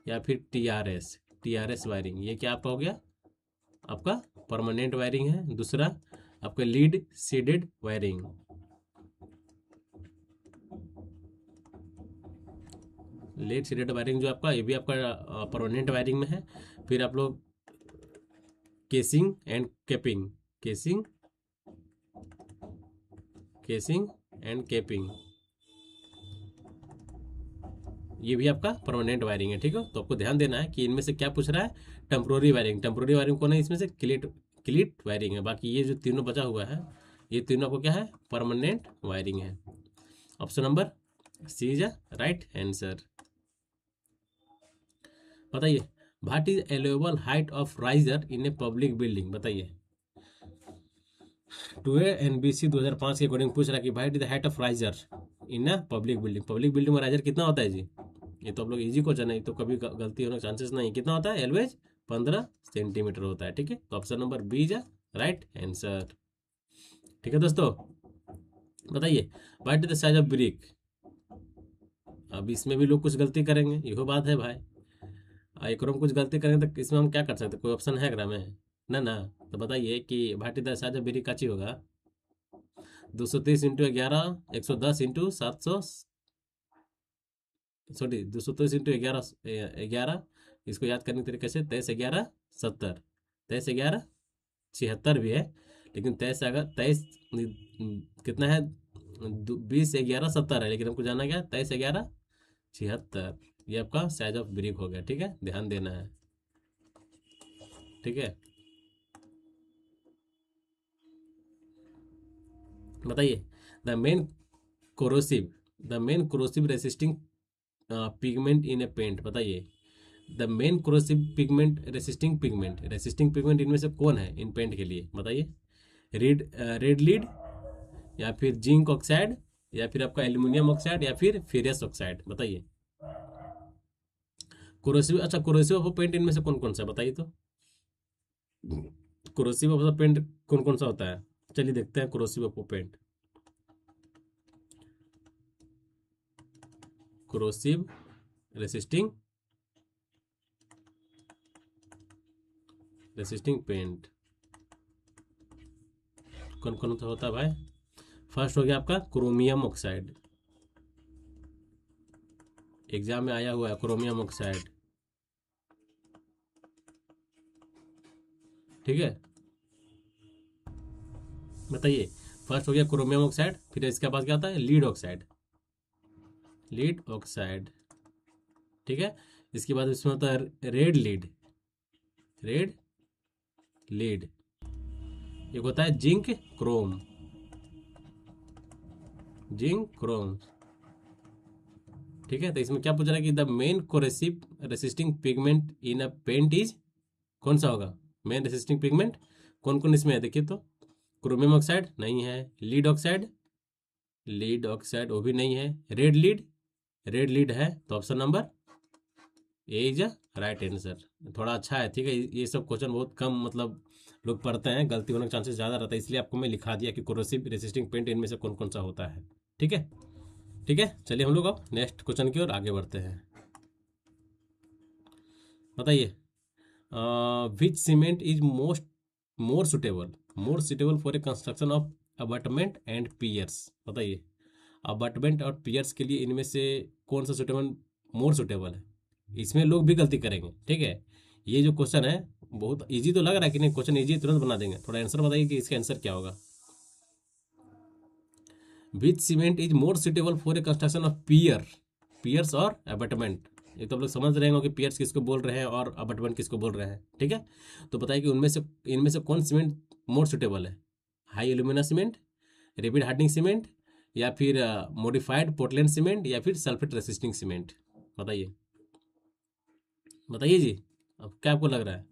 या फिर TRS वायरिंग, ये क्या आपका हो गया, आपका परमानेंट वायरिंग है। दूसरा आपका lead seeded wiring, lead seeded wiring जो आपका, ये भी आपका परमानेंट वायरिंग में है। फिर आप लोग casing and capping, casing and capping, ये भी आपका परमानेंट वायरिंग है, ठीक है। तो आपको ध्यान देना है कि इनमें से क्या पूछ रहा है, टेम्पोररी वायरिंग। टेम्पोररी वायरिंग कौन है इसमें से, क्लीट वायरिंग है। बाकी ये जो तीनों बचा हुआ है, ये तीनों आपको क्या है, परमानेंट वायरिंग है। Option number C is right answer. बताइए what is allowable height of riser in a public building. बताइए 2A NBC 2005 के अकॉर्डिंग पूछ रहा है कि what is the height of riser in a public building. Public building में riser कितना होता है जी, ये तो आप लोग इजी क्वेश्चन है, तो कभी गलती होने का चांसेस नहीं। कितना होता है, एलवेज 15 सेंटीमीटर होता है, ठीक है। तो option number B is right answer. ठीक है दोस्तों, बताइए what is the size of brick. अब इसमें भी लोग कुछ गलती करेंगे, यही बात है भाई। एक और हम कुछ गलती करेंगे तो इसमें हम क्या कर सकते हैं, कोई ऑप्शन है ग्राम में ना ना। तो बताइए कि Bhati the size of brick काची होगा, 230 × 11, 110 × 700, सॉरी 230 × 11, इसको याद करने के तरीके से 23 11 70, 23 11 76 भी है, लेकिन 23 कितना है, 20 11 70 है, लेकिन हमको जाना क्या 23 11 76। ये आपका साइज ऑफ ब्रिक हो गया, ठीक है, ध्यान देना है, ठीक है। बताइए the main corrosive resisting pigment in a paint. बताइए the main corrosive resisting pigment इनमें से कौन है इन पेंट के लिए। बताइए रेड लीड, या फिर जिंक ऑक्साइड, या फिर आपका एल्यूमिनियम ऑक्साइड, या फिर फेरस ऑक्साइड। बताइए कोरोसिव, अच्छा कोरोसिव ऑफ पेंट इनमें से कौन कौन सा है बताइए तो। कोरोसिव ऑफ पेंट कौन कौन सा होता है, चलिए देखते हैं corrosive of paint. Corrosive resisting paint कौन कौन सा होता है भाई। फर्स्ट हो गया आपका क्रोमियम ऑक्साइड, एग्जाम में आया हुआ है क्रोमियम ऑक्साइड, ठीक है। बताइए फर्स्ट हो गया क्रोमियम ऑक्साइड, फिर इसके पास क्या आता है लीड ऑक्साइड, ठीक है। इसके बाद इसमें होता है रेड लीड, एक होता है जिंक क्रोम, ठीक है। तो इसमें क्या पूछ रहा है कि the main corrosive resisting pigment in a paint is, कौन सा होगा मेन रेसिस्टिंग पिगमेंट, कौन कौन इसमें है देखिए तो। क्रोमियम ऑक्साइड नहीं है, लीड ऑक्साइड वो भी नहीं है, रेड लीड है, तो option number A is right answer. थोड़ा अच्छा है, ठीक है। ये सब क्वेश्चन बहुत कम मतलब लोग पढ़ते हैं, गलती होने का चांसेस ज़्यादा रहता है, इसलिए आपको मैं लिखा दिया कि कोरोसिव रेसिस्टिंग पेंट इनमें से कौन कौन सा होता है, ठीक है। चलिए हम लोग अब नेक्स्ट क्वेश्चन की ओर आगे बढ़ते हैं। बताइए which cement is more suitable for a construction of abutment and piers. बताइए अबटमेंट और पियर्स के लिए इनमें से कौन सा मोर सुटेबल है। इसमें लोग भी गलती करेंगे, ठीक है। ये जो क्वेश्चन है बहुत इजी तो लग रहा है कि नहीं, क्वेश्चन इजी तुरंत बना देंगे, थोड़ा आंसर बताइए कि इसका आंसर क्या होगा। Which cement is more suitable for a construction of piers और अबटमेंट। ये तो आप लोग समझ रहे होंगे कि पियर्स किसको बोल रहे हैं और अबटमेंट किसको बोल रहे हैं, ठीक है। तो बताइए कि इनमें से कौन सीमेंट मोर सुटेबल है, high alumina cement, rapid hardening cement, या फिर मॉडिफाइड पोर्टलैंड सीमेंट, या फिर सल्फेट रेसिस्टिंग सीमेंट। बताइए जी, अब क्या आपको लग रहा है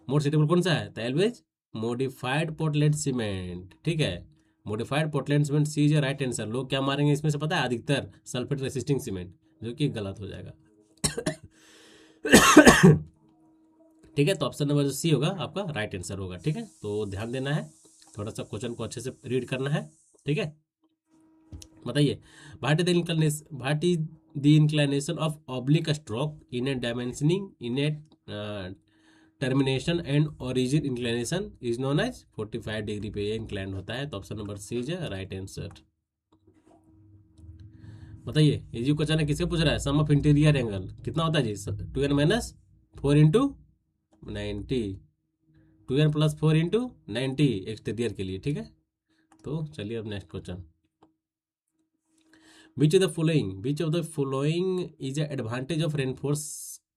मोर सुटेबल कौन सा है। तो ऑलवेज मॉडिफाइड पोर्टलैंड सीमेंट, ठीक है। Modified Portland cement C is right answer. लोग क्या मारेंगे इसमें से पता है, अधिकतर सल्फेट रेसिस्टिंग सीमेंट, जो कि गलत हो जाएगा। ठीक है, तो ऑप्शन नंबर जो सी होगा आपका राइट आंसर होगा, ठीक है। तो ध्यान देना है, थोड़ा सा क्वेश्चन को अच्छे से रीड करना है, ठीक है। बताइए what is the inclination of oblique stroke in a dimensioning in a termination and origin inclination is known as 45 degree पे ये इंक्लाइन होता है। तो option number C is right answer. बताइए ये जो क्वेश्चन है किससे पूछ रहा है, सम ऑफ इंटीरियर एंगल कितना होता है जी, 2n-4 into 90, 2n + 4 into 90 exterior के लिए, ठीक है। तो चलिए अब next question. Which of the following is advantage of reinforce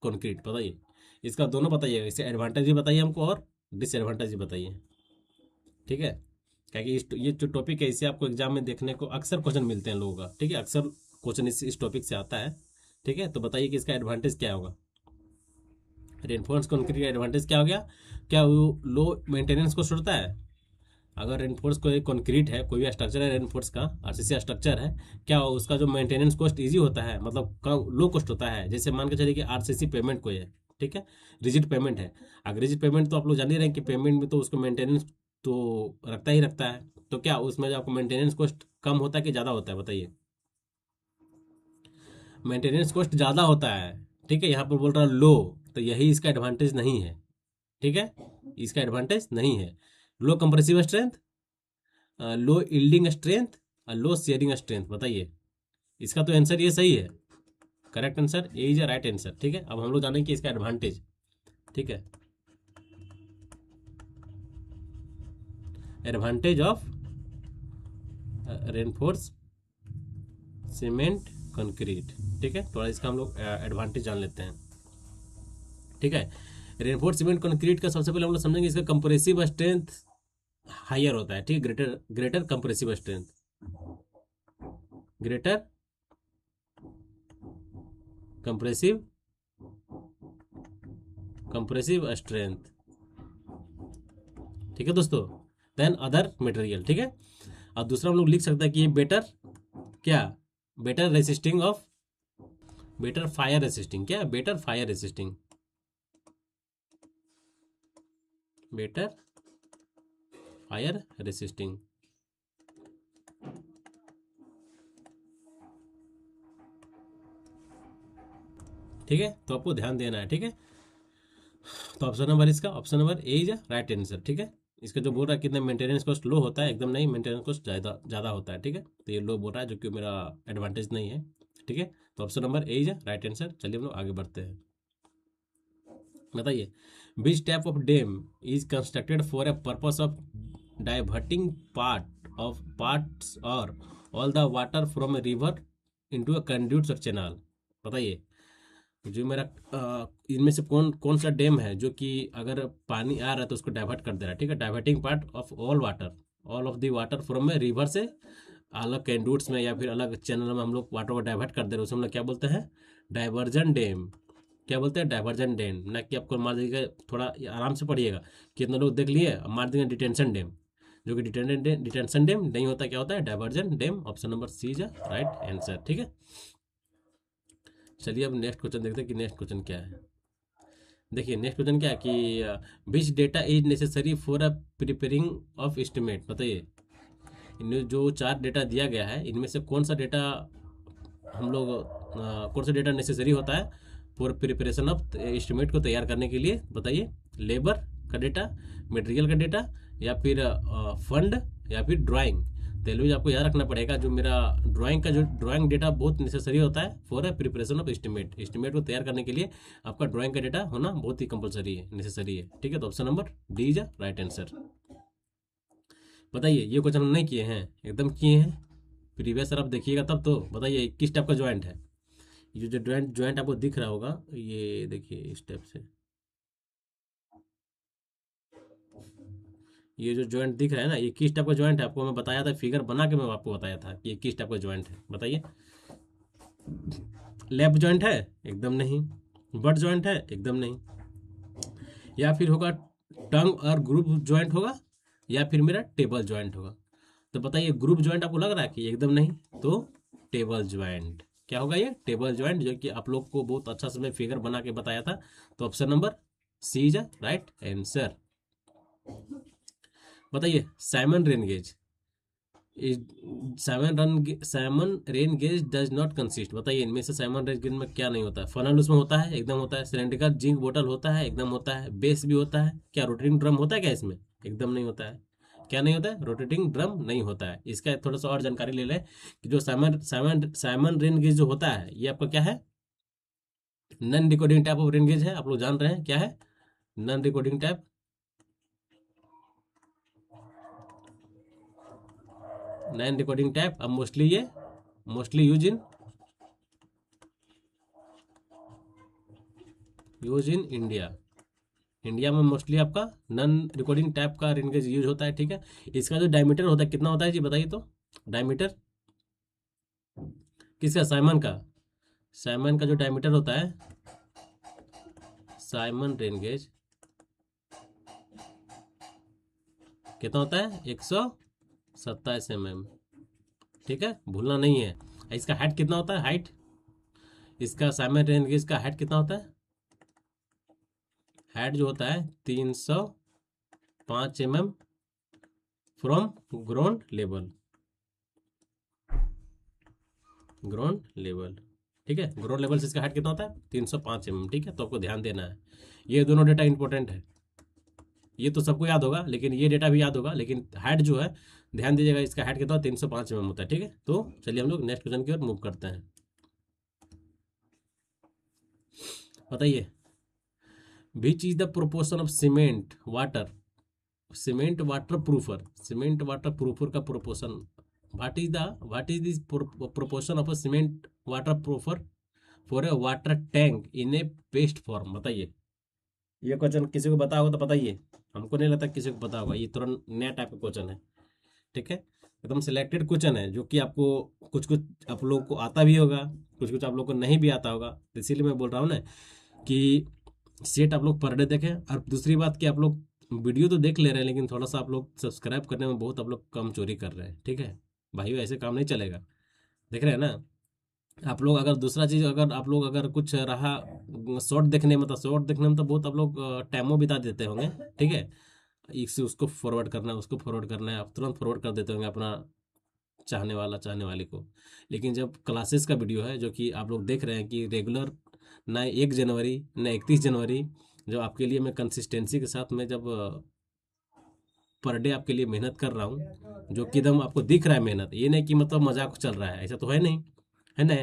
concrete. बताइए इसका दोनों बताइए, इसे एडवांटेज भी बताइए हमको और डिसएडवांटेज भी बताइए, ठीक है। क्योंकि ये जो टॉपिक है इसे आपको एग्जाम में देखने को अक्सर क्वेश्चन मिलते हैं लोगों का, ठीक है, अक्सर क्वेश्चन इस टॉपिक से आता है, ठीक है। तो बताइए कि इसका एडवांटेज क्या होगा। रेनफोर्स कंक्रीट का एडवांटेज क्या हो गया, क्या वो लो मेंटेनेंस को छोड़ता है। अगर रेनफोर्स कोई कंक्रीट है, कोई भी स्ट्रक्चर है रेनफोर्स का, आरसीसी स्ट्रक्चर है, क्या उसका जो मेंटेनेंस कॉस्ट इजी होता है, मतलब लो कॉस्ट होता है। जैसे मान के चलिए कि आरसीसी पेमेंट कोई है, ठीक है, रिजिड पेमेंट है। अगर रिजिड पेमेंट तो आप लोग जान ही रहे हैं कि पेमेंट में तो उसको मेंटेनेंस तो रखता ही रखता है, तो क्या उसमें जो आपको मेंटेनेंस कॉस्ट कम होता है कि ज़्यादा होता है, बताइए। मेंटेनेंस कॉस्ट ज़्यादा होता है, ठीक है। यहाँ पर बोल रहा लो, तो यही इसका एडवांटेज नहीं है, ठीक है, इसका एडवांटेज नहीं है। लो कंप्रेसिव स्ट्रेंथ, लो यील्डिंग स्ट्रेंथ, लो शेयरिंग स्ट्रेंथ, बताइए। इसका तो आंसर ये सही है, correct answer A is right answer, ठीक है। अब हम लोग जानेंगे इसका एडवांटेज, ठीक है। Advantage of reinforce cement concrete, ठीक है। थोड़ा इसका हम लोग एडवांटेज जान लेते हैं, ठीक है। रेनफोर्स सीमेंट कंक्रीट का सबसे पहले हम लोग समझेंगे इसका कंप्रेसिव स्ट्रेंथ हायर होता है, ठीक है। Greater greater compressive strength, greater compressive compressive strength, ठीक है दोस्तों, देन अदर मटेरियल, ठीक है। अब दूसरा हम लोग लिख सकते हैं कि ये बेटर क्या, better resisting of, better fire resisting, क्या better fire resisting, better fire resisting, ठीक है। तो आपको ध्यान देना है, ठीक है। तो ऑप्शन नंबर इसका, option number A is right answer, ठीक है। इसका जो बोल रहा है कितना मेंटेनेंस कॉस्ट लो होता है, एकदम नहीं, मेंटेनेंस कॉस्ट ज़्यादा ज़्यादा होता है, ठीक है। तो ये लो बोल रहा है जो कि मेरा एडवांटेज नहीं है, ठीक है। तो option number A is right answer. चलिए हम लोग आगे बढ़ते हैं, बताइए। Which type of dam is constructed for a purpose of diverting parts और all the water from a river into a conduits और चैनल, बताइए। जो मेरा इनमें से कौन कौन सा डैम है जो कि अगर पानी आ रहा है तो उसको डाइवर्ट कर दे रहा है, ठीक है। Diverting part of all water, all of the water from a river से अलग कैंडूट्स में या फिर अलग चैनल में हम लोग वाटर को डाइवर्ट कर दे रहे हैं, उसे हम लोग क्या बोलते हैं, डाइवर्जन डैम। क्या बोलते हैं, डाइवर्जन डैम। ना कि आपको मार देगा, थोड़ा आराम से पढ़िएगा, कितने लोग देख लिए, मार देंगे डिटेंशन डैम, जो कि डिटेंशन डैम नहीं होता, क्या होता है, diversion dam. Option number C is right answer, ठीक है। चलिए अब नेक्स्ट क्वेश्चन देखते हैं कि नेक्स्ट क्वेश्चन क्या है। देखिए नेक्स्ट क्वेश्चन क्या है कि which data is necessary for a preparing of estimate, बताइए। इनमें जो चार डेटा दिया गया है, इनमें से कौन सा डेटा हम लोग कौन सा डेटा नेसेसरी होता है फॉर प्रिपरेशन ऑफ एस्टिमेट को तैयार करने के लिए, बताइए। लेबर का डेटा, मटेरियल का डेटा, या फिर फंड, या फिर ड्राइंग। तो आपको याद रखना पड़ेगा, जो मेरा ड्राइंग का जो ड्राइंग डेटा बहुत नेसेसरी होता है for preparation of estimate, estimate को तैयार करने के लिए आपका ड्राइंग का डेटा होना बहुत ही कंपलसरी है, नेसेसरी है, ठीक है। तो option number D is right answer. बताइए, ये क्वेश्चन हम नहीं किए हैं, एकदम किए हैं प्रीवियस, सर आप देखिएगा तब तो। बताइए किस टाइप का ज्वाइंट है, ये जो ज्वाइंट ज्वाइंट आपको दिख रहा होगा, ये देखिए इस टाइप से, ये जो ज्वाइंट दिख रहा है ना, ये किस टाइप का ज्वाइंट है, आपको मैं बताया था, फिगर बना के मैं आपको बताया था कि ये किस टाइप का ज्वाइंट है, बताइए। लैप ज्वाइंट है, एकदम नहीं। बट ज्वाइंट है, एकदम नहीं। या फिर होगा टंग और ग्रुप ज्वाइंट होगा, या फिर मेरा टेबल ज्वाइंट होगा। तो बताइए ग्रुप ज्वाइंट आपको लग रहा है कि एकदम नहीं, तो टेबल ज्वाइंट। क्या होगा ये, टेबल ज्वाइंट, जो कि आप लोग को बहुत अच्छा से मैं फिगर बना के बताया था। तो option number C is right answer. बताइए Simon rain gauge, Simon rain gauge does not consist, बताइए इनमें से साइमन रेन गेज में क्या नहीं होता है। फनल उसमें होता है, एकदम होता है। सिलेंड्रिकल जिंक बोतल होता है, एकदम होता है। बेस भी होता है। क्या रोटेटिंग ड्रम होता है क्या इसमें, एकदम नहीं होता है। क्या नहीं होता है, रोटेटिंग ड्रम नहीं होता है। इसका थोड़ा सा और जानकारी ले लें कि जो साइमन रेन गेज जो होता है, ये आपका क्या है, non recording type of rain gauge है। आप लोग जान रहे हैं क्या है, non recording type, non recording type. अब मोस्टली ये mostly use in India, India में मोस्टली आपका नॉन रिकॉर्डिंग टाइप का रेनगेज यूज होता है, ठीक है। इसका जो डायमीटर होता है कितना होता है जी, बताइए तो। डायमीटर किसका, साइमन का, साइमन का जो डायमीटर होता है, साइमन रेनगेज कितना होता है, 127 mm, ठीक है, भूलना नहीं है। इसका हाइट कितना होता है, हाइट, इसका साइमन रेनगेज का हाइट कितना होता है, हाइट जो होता है 305 mm from ground level, ground level, ठीक है। ग्राउंड लेवल से इसका हाइट कितना होता है 305 mm, ठीक है। तो आपको ध्यान देना है, ये दोनों डेटा इंपॉर्टेंट है। ये तो सबको याद होगा, लेकिन ये डेटा भी याद होगा, लेकिन हाइट जो है ध्यान दीजिएगा, इसका हाइट कितना 305 mm होता है, ठीक है। तो चलिए हम लोग नेक्स्ट क्वेश्चन की ओर मूव करते हैं। बताइए, which is the proportion of cement water, cement water proofer, cement water proofer का proportion, what is this proportion of a cement water proofer for a water tank in a paste form. बताइए, ये question किसी को पता होगा तो बताइए, हमको नहीं लगता किसी को पता होगा, ये तुरंत नया टाइप का क्वेश्चन है, ठीक है। एकदम सिलेक्टेड क्वेश्चन है, जो कि आपको कुछ कुछ आप लोगों को आता भी होगा, कुछ कुछ आप लोग को नहीं भी आता होगा। तो इसीलिए मैं बोल रहा हूँ ना कि सेट आप लोग पर डे देखें। और दूसरी बात कि आप लोग वीडियो तो देख ले रहे हैं, लेकिन थोड़ा सा आप लोग सब्सक्राइब करने में बहुत आप लोग कम चोरी कर रहे हैं, ठीक है भाई, ऐसे काम नहीं चलेगा। देख रहे हैं ना आप लोग। अगर दूसरा चीज़, अगर आप लोग अगर कुछ रहा शॉर्ट देखने में, तो शॉर्ट देखने में तो बहुत आप लोग टाइमो बिता देते होंगे, ठीक है। एक से उसको फॉरवर्ड करना है, उसको फॉरवर्ड करना है, आप तुरंत फॉरवर्ड कर देते होंगे अपना चाहने वाला चाहने वाले को। लेकिन जब क्लासेस का वीडियो है, जो कि आप लोग देख रहे हैं कि रेगुलर, ना 1 जनवरी ना 31 जनवरी, जो आपके लिए मैं कंसिस्टेंसी के साथ में जब पर डे आपके लिए मेहनत कर रहा हूँ, जो कि एकदम आपको दिख रहा है मेहनत, ये नहीं कि मतलब मजाक चल रहा है, ऐसा तो है नहीं, है ना।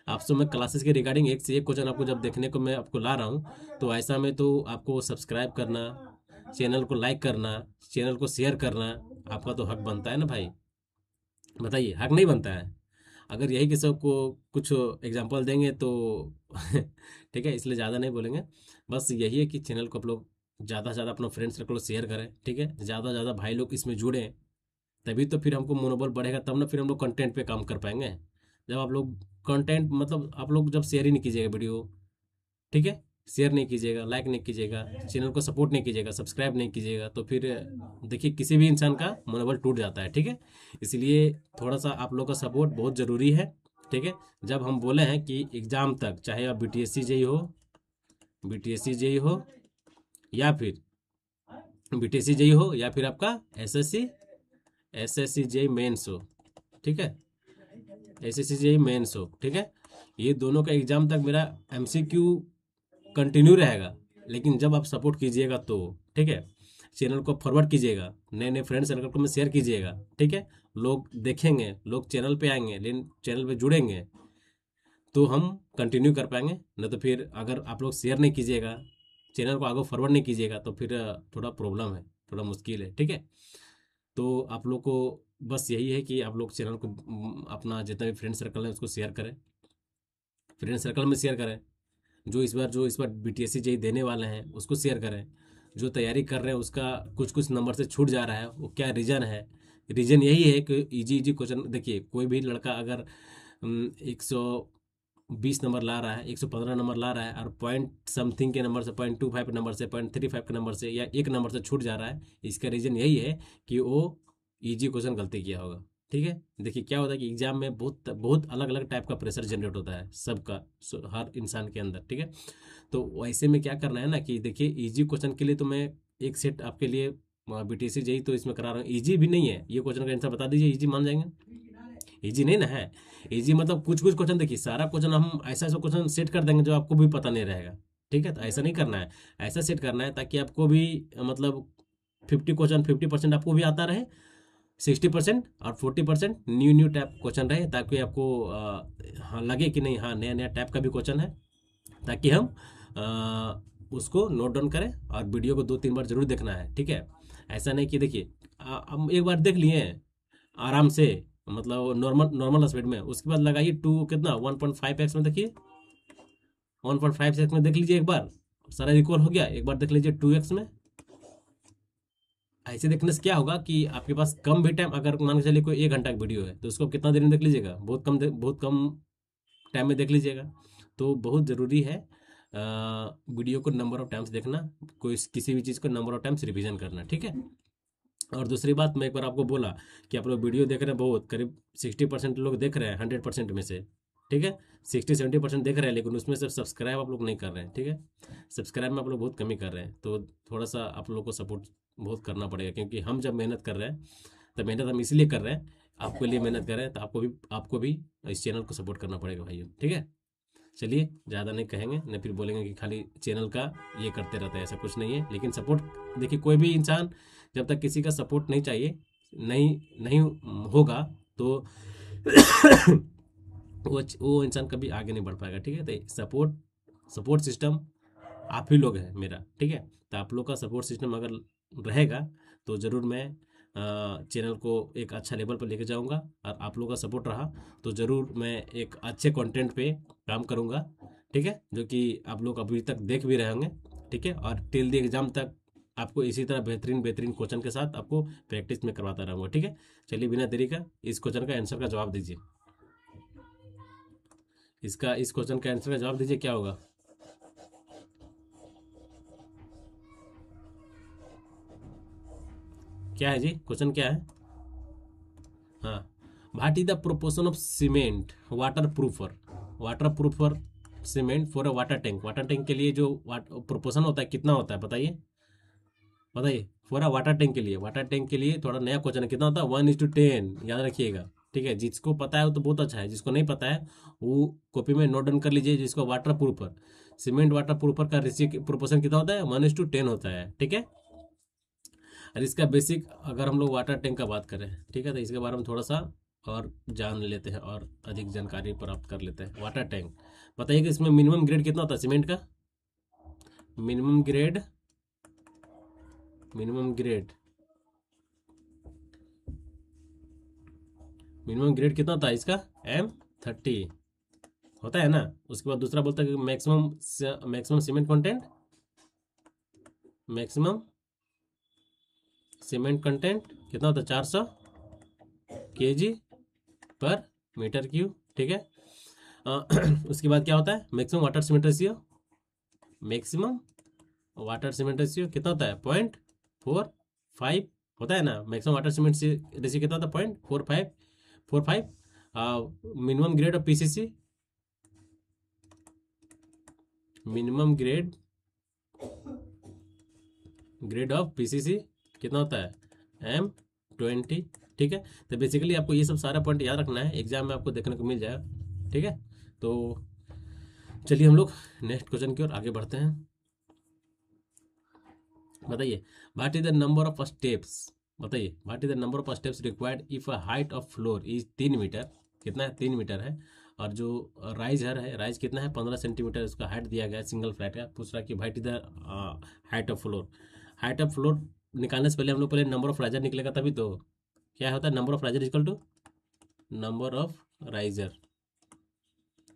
आपसे मैं क्लासेस के रिगार्डिंग एक से एक क्वेश्चन आपको जब देखने को मैं आपको ला रहा हूँ, तो ऐसा में तो आपको सब्सक्राइब करना, चैनल को लाइक करना, चैनल को शेयर करना आपका तो हक बनता है ना भाई। बताइए, हक नहीं बनता है? अगर यही किसी को कुछ एग्जांपल देंगे तो ठीक है, इसलिए ज़्यादा नहीं बोलेंगे। बस यही है कि चैनल को आप लोग ज़्यादा से ज़्यादा अपना फ्रेंड सर्कल को शेयर करें, ठीक है। ज़्यादा से ज़्यादा भाई लोग इसमें जुड़ें, तभी तो फिर हमको मनोबल बढ़ेगा, तब ना फिर हम लोग कंटेंट पे काम कर पाएंगे। जब आप लोग कंटेंट, मतलब आप लोग जब शेयर ही नहीं कीजिएगा वीडियो, ठीक है, शेयर नहीं कीजिएगा, लाइक नहीं कीजिएगा, चैनल को सपोर्ट नहीं कीजिएगा, सब्सक्राइब नहीं कीजिएगा, तो फिर देखिए किसी भी इंसान का मनोबल टूट जाता है, ठीक है। इसलिए थोड़ा सा आप लोग का सपोर्ट बहुत ज़रूरी है, ठीक है। जब हम बोले हैं कि एग्ज़ाम तक, चाहे आप बीटीएससी जेई हो, बीटीएससी जेई हो, या फिर बीटीएससी जेई हो, या फिर आपका एसएससी एसएससी जेई मेंस हो, ठीक है, एसएससी जेई मेंस हो, ठीक है। ये दोनों का एग्ज़ाम तक मेरा एमसीक्यू कंटिन्यू रहेगा। लेकिन जब आप सपोर्ट कीजिएगा तो, ठीक है, चैनल को फॉरवर्ड कीजिएगा, नए नए फ्रेंड सर्कल को में शेयर कीजिएगा, ठीक है, लोग देखेंगे, लोग चैनल पे आएंगे, लेकिन चैनल पे जुड़ेंगे, तो हम कंटिन्यू कर पाएंगे। नहीं तो फिर अगर आप लोग शेयर नहीं कीजिएगा, चैनल को आगे फॉरवर्ड नहीं कीजिएगा, तो फिर थोड़ा प्रॉब्लम है, थोड़ा मुश्किल है, ठीक है। तो आप लोग को बस यही है कि आप लोग चैनल को अपना जितना भी फ्रेंड सर्कल है उसको शेयर करें, फ्रेंड सर्कल में शेयर करें। जो इस बार बीटीएससी जेई देने वाले हैं उसको शेयर करें। जो तैयारी कर रहे हैं उसका कुछ कुछ नंबर से छूट जा रहा है, वो क्या रीज़न है? रीज़न यही है कि इजी इजी क्वेश्चन, देखिए कोई भी लड़का अगर 120 नंबर ला रहा है, 115 नंबर ला रहा है, और पॉइंट समथिंग के नंबर से, 0.25 नंबर से, 0.35 के नंबर से, या एक नंबर से छूट जा रहा है, इसका रीज़न यही है कि वो इजी क्वेश्चन गलती किया होगा, ठीक है। देखिए क्या होता है कि एग्जाम में बहुत बहुत अलग अलग टाइप का प्रेशर जनरेट होता है सबका, हर इंसान के अंदर, ठीक है। तो ऐसे में क्या करना है ना कि देखिए इजी क्वेश्चन के लिए तो मैं एक सेट आपके लिए बीटीएससी जेई तो इसमें करा रहा हूँ। इजी भी नहीं है, ये क्वेश्चन का आंसर बता दीजिए, इजी मान जाएंगे? इजी नहीं ना है। इजी मतलब कुछ कुछ क्वेश्चन, देखिए सारा क्वेश्चन हम ऐसा ऐसा क्वेश्चन सेट कर देंगे जो आपको भी पता नहीं रहेगा, ठीक है। तो ऐसा नहीं करना है, ऐसा सेट करना है ताकि आपको भी मतलब 50% आपको भी आता रहे, 60% और 40% न्यू न्यू टाइप क्वेश्चन रहे, ताकि आपको हाँ लगे कि नहीं, हाँ नया नया टाइप का भी क्वेश्चन है, ताकि हम उसको नोट डाउन करें। और वीडियो को 2-3 बार जरूर देखना है, ठीक है। ऐसा नहीं कि देखिए हम एक बार देख लिए आराम से, मतलब नॉर्मल स्पीड में, उसके बाद लगाइए टू कितना 1.5x में, देखिए 1.5x में देख लीजिए एक बार, सारा रिकॉल हो गया, एक बार देख लीजिए 2x में। ऐसे देखने से क्या होगा कि आपके पास कम भी टाइम, अगर मान के चलिए कोई 1 घंटा की वीडियो है तो उसको कितना देर में देख लीजिएगा, बहुत कम टाइम में देख लीजिएगा। तो बहुत ज़रूरी है वीडियो को नंबर ऑफ टाइम्स देखना, कोई किसी भी चीज़ को नंबर ऑफ टाइम्स रिवीजन करना, ठीक है। और दूसरी बात, मैं एक बार आपको बोला कि आप लोग वीडियो देख रहे हैं, बहुत करीब 60% लोग देख रहे हैं 100% में से, ठीक है। 60-70% देख रहे हैं, लेकिन उसमें से सब्सक्राइब आप लोग नहीं कर रहे हैं, ठीक है। सब्सक्राइब में आप लोग बहुत कमी कर रहे हैं, तो थोड़ा सा आप लोग को सपोर्ट बहुत करना पड़ेगा, क्योंकि हम जब मेहनत कर रहे हैं तो मेहनत हम इसलिए कर रहे हैं, आपके लिए मेहनत कर रहे हैं, तो आपको भी इस चैनल को सपोर्ट करना पड़ेगा भाइयों, ठीक है। चलिए, ज़्यादा नहीं कहेंगे, नहीं फिर बोलेंगे कि खाली चैनल का ये करते रहते हैं, ऐसा कुछ नहीं है। लेकिन सपोर्ट, देखिए कोई भी इंसान जब तक किसी का सपोर्ट नहीं चाहिए, नहीं नहीं होगा, तो वो इंसान कभी आगे नहीं बढ़ पाएगा, ठीक है। तो सपोर्ट सिस्टम आप ही लोग हैं मेरा, ठीक है। तो आप लोग का सपोर्ट सिस्टम अगर रहेगा तो ज़रूर मैं चैनल को एक अच्छा लेवल पर लेके जाऊंगा, और आप लोगों का सपोर्ट रहा तो ज़रूर मैं एक अच्छे कंटेंट पे काम करूंगा, ठीक है, जो कि आप लोग अभी तक देख भी रहे होंगे, ठीक है। और टिल द एग्ज़ाम तक आपको इसी तरह बेहतरीन बेहतरीन क्वेश्चन के साथ आपको प्रैक्टिस में करवाता रहूँगा, ठीक है। चलिए, बिना देरी का इस क्वेश्चन का आंसर का जवाब दीजिए। इस क्वेश्चन का आंसर का जवाब दीजिए, क्या होगा? क्या है जी, क्वेश्चन क्या है? हाँ, what is the proportion of cement water proofer cement for a water tank के लिए जो प्रोपोर्शन होता है कितना होता है, बताइए बताइए। फॉर अ वाटर टैंक के लिए थोड़ा नया क्वेश्चन है, कितना होता है? 1:10, याद रखिएगा, ठीक है। जिसको पता है वो तो बहुत अच्छा है, जिसको नहीं पता है वो कॉपी में नोट डाउन कर लीजिए। जिसको water proofer cement water proofer का रेशियो प्रोपोर्शन कितना होता है? 1:10 होता है, ठीक है। और इसका बेसिक, अगर हम लोग वाटर टैंक का बात करें, ठीक है, तो इसके बारे में थोड़ा सा और जान लेते हैं और अधिक जानकारी प्राप्त कर लेते हैं। वाटर टैंक, बताइए कि इसमें मिनिमम ग्रेड कितना होता है सीमेंट का? Minimum grade minimum grade minimum grade कितना होता है इसका? M30 होता है ना। उसके बाद दूसरा बोलता है कि maximum cement content, maximum cement content कितना होता है? 400 kg पर मीटर क्यूब, ठीक है। उसके बाद क्या होता है? Maximum water cement ratio, maximum water cement ratio कितना होता है? 0.45 होता है ना। मैक्सिमम वाटर सीमेंट रेशियो कितना होता है? 0.4545। Minimum grade of PCC, minimum grade of PCC कितना होता है? M20, ठीक है। तो बेसिकली आपको ये सब सारा पॉइंट याद रखना है, एग्जाम में आपको देखने को मिल जाएगा, ठीक है। तो चलिए हम लोग नेक्स्ट क्वेश्चन की ओर आगे बढ़ते हैं। बताइए, what is the number of steps, बताइए what is the number of steps required if a height of floor is 3 metre, कितना है? 3 मीटर है। और जो राइज कितना है? 15 सेंटीमीटर उसका हाइट दिया गया है सिंगल फ्लैट का। पूछ रहा है कि what is the height of floor निकालने से पहले हम लोग पहले नंबर ऑफ राइजर निकलेगा, तभी तो। क्या होता है? Number of riser equal to number of riser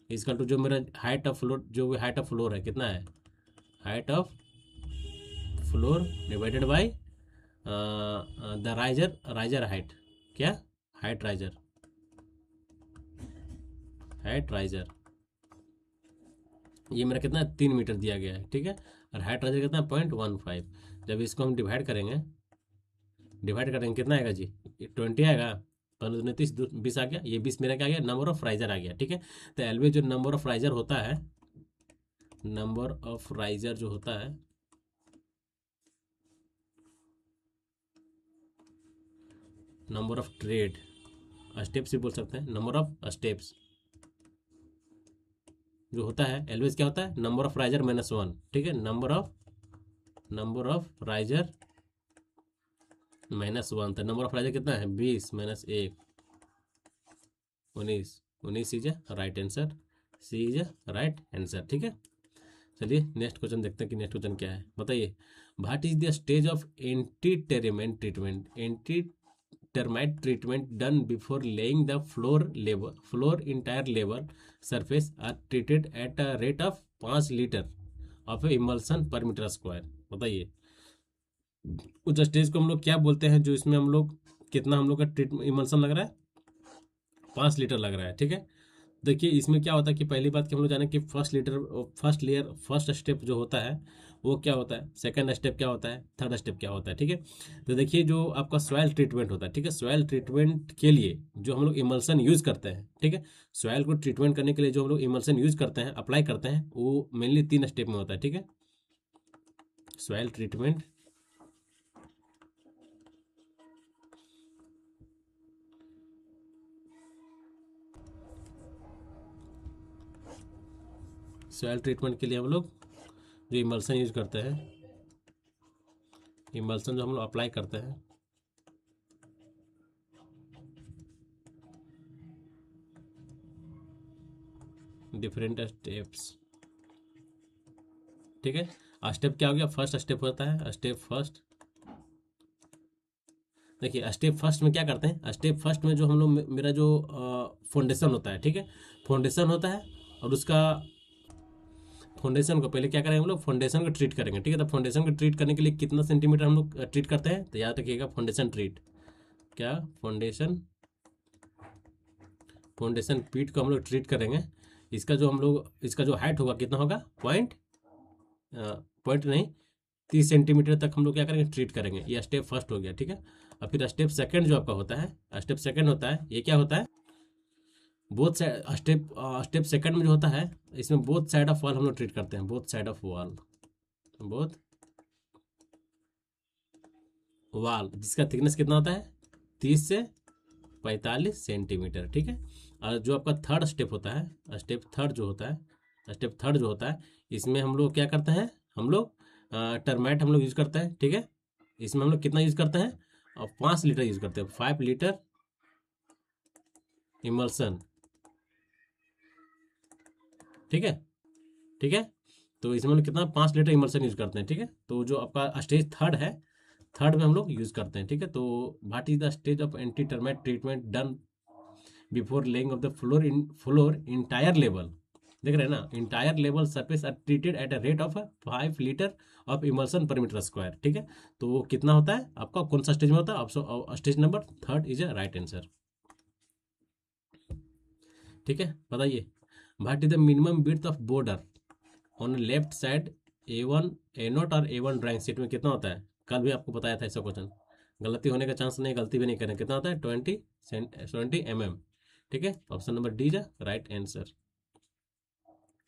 equal to जो मेरा हाइट ऑफ फ्लोर है कितना है? Height of floor divided by the riser height, क्या? हाइट राइजर ये मेरा कितना है? 3 मीटर दिया गया है, ठीक है। और हाइट राइजर कितना है? 0.15। जब इसको हम डिवाइड करेंगे कितना आएगा जी? 20 आएगा। 15 30 20 आ गया, ये 20 मेरा क्या आ गया? नंबर ऑफ राइजर आ गया, ठीक है। तो एलवे जो नंबर ऑफ राइजर होता है, नंबर ऑफ राइजर जो होता है, नंबर ऑफ ट्रेड स्टेप्स भी बोल सकते हैं, नंबर ऑफ स्टेप्स जो होता है एलवेज क्या होता है? नंबर ऑफ राइजर -1, ठीक है। नंबर ऑफ राइजर -1, तो नंबर ऑफ राइजर कितना है? 20 -1 19 19 is right answer, C is right answer, ठीक है। चलिए नेक्स्ट क्वेश्चन देखते हैं कि नेक्स्ट क्वेश्चन क्या है। बताइए, what is the stage of anti termite treatment done before laying the floor entire level surface are treated at a rate of 5 litre of emulsion per meter square। बताइए, उस stage को हम लोग क्या बोलते हैं जो इसमें हम लोग कितना हम लोग का इमल्सन लग रहा है? 5 लीटर लग रहा है, ठीक है। देखिए इसमें क्या होता है कि पहली बात कि हम लोग जाने कि फर्स्ट स्टेप जो होता है वो क्या होता है, सेकंड स्टेप क्या होता है, थर्ड स्टेप क्या होता है, ठीक है। तो देखिए जो आपका सॉइल ट्रीटमेंट होता है, ठीक है, सॉइल ट्रीटमेंट के लिए जो हम लोग इमल्सन यूज़ करते हैं, ठीक है, सॉइल को ट्रीटमेंट करने के लिए जो हम लोग इमल्सन यूज़ करते हैं, अप्लाई करते हैं, वो मेनली 3 स्टेप में होता है, ठीक है। सॉइल ट्रीटमेंट सॉइल ट्रीटमेंट के लिए हम लोग जो इमल्सन यूज करते हैं, इमल्सन जो हम लोग अप्लाई करते हैं, डिफरेंट स्टेप्स, ठीक है। स्टेप क्या हो गया, फर्स्ट स्टेप होता है स्टेप फर्स्ट। देखिए स्टेप फर्स्ट में क्या करते हैं, स्टेप फर्स्ट में जो हम लोग मेरा जो फाउंडेशन होता है, ठीक है, फाउंडेशन होता है, और उसका फाउंडेशन को पहले क्या करेंगे हम लोग, फाउंडेशन को ट्रीट करेंगे, ठीक है। तो फाउंडेशन को ट्रीट करने के लिए कितना सेंटीमीटर हम लोग ट्रीट करते हैं, तो याद रखिएगा फाउंडेशन ट्रीट क्या, फाउंडेशन फाउंडेशन पीट को हम लोग ट्रीट करेंगे। इसका जो हम लोग, इसका जो हाइट होगा कितना होगा, पॉइंट नहीं 30 सेंटीमीटर तक हम लोग क्या करेंगे, ट्रीट करेंगे। ये स्टेप फर्स्ट हो गया, ठीक है। और फिर स्टेप सेकंड जो आपका होता है, स्टेप सेकंड होता है, ये क्या होता है, बोथ साइड, स्टेप सेकंड में जो होता है, इसमें बोथ साइड ऑफ वॉल हम लोग ट्रीट करते हैं, both side of wall, both wall, जिसका थिकनेस कितना होता है, 30 से 45 सेंटीमीटर, ठीक है। और जो आपका थर्ड स्टेप होता है, स्टेप थर्ड जो होता है, स्टेप थर्ड जो होता है, इसमें हम लोग क्या करते हैं, हम लोग टर्माइट हम लोग यूज करते हैं, ठीक है। इसमें हम लोग कितना यूज करते हैं, और 5 लीटर यूज करते हैं, 5 लीटर इमल्सन, ठीक है, ठीक है। तो इसमें हम लोग कितना, 5 लीटर इमल्सन यूज करते हैं, ठीक है। तो जो आपका स्टेज थर्ड है, थर्ड में हम लोग यूज करते हैं, ठीक है। तो what is the stage of anti termite treatment done before laying of the floor entire level, देख रहे हैं ना, entire level surface are treated at a rate of 5 litre of emulsion per metre square, ठीक है। तो वो कितना होता है आपका, कौन सा स्टेज में होता है, stage number third is a right answer, ठीक है। बताइए, what is the minimum width of border on left side A1 A0 और A1 ड्राइंग शीट में कितना होता है, कल भी आपको बताया था ऐसा क्वेश्चन, गलती होने का चांस नहीं, गलती भी नहीं करें, कितना होता है, 20 mm, ठीक है। Option number D is right answer.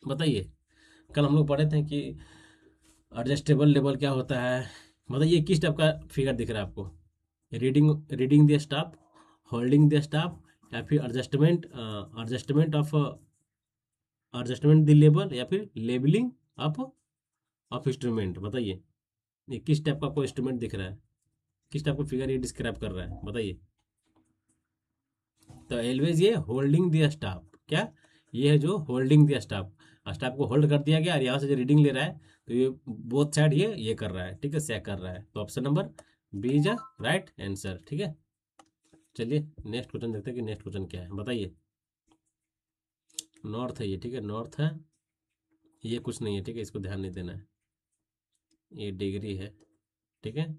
बताइए, कल हम लोग पढ़े थे कि एडजस्टेबल लेवल क्या होता है, बताइए किस टाइप का फिगर दिख रहा है आपको, reading the staff, holding the staff, या फिर एडजस्टमेंट द लेवल, या फिर लेबलिंग ऑफ इंस्ट्रूमेंट। बताइए ये किस टाइप का कोई इंस्ट्रूमेंट दिख रहा है, किस टाइप का फिगर ये डिस्क्राइब कर रहा है, बताइए। तो एलवेज ये होल्डिंग द स्टाफ, क्या, ये है जो होल्डिंग द स्टाफ, स्टाफ को होल्ड कर दिया गया, और यहाँ से जो रीडिंग ले रहा है, तो ये बोथ साइड ये कर रहा है, ठीक है, सेक कर रहा है। तो option number B is a right answer, ठीक है। चलिए नेक्स्ट क्वेश्चन देखते हैं कि नेक्स्ट क्वेश्चन क्या है, बताइए। नॉर्थ है ये, ठीक है, नॉर्थ है, ये कुछ नहीं है, ठीक है, इसको ध्यान नहीं देना है, ये डिग्री है, ठीक है।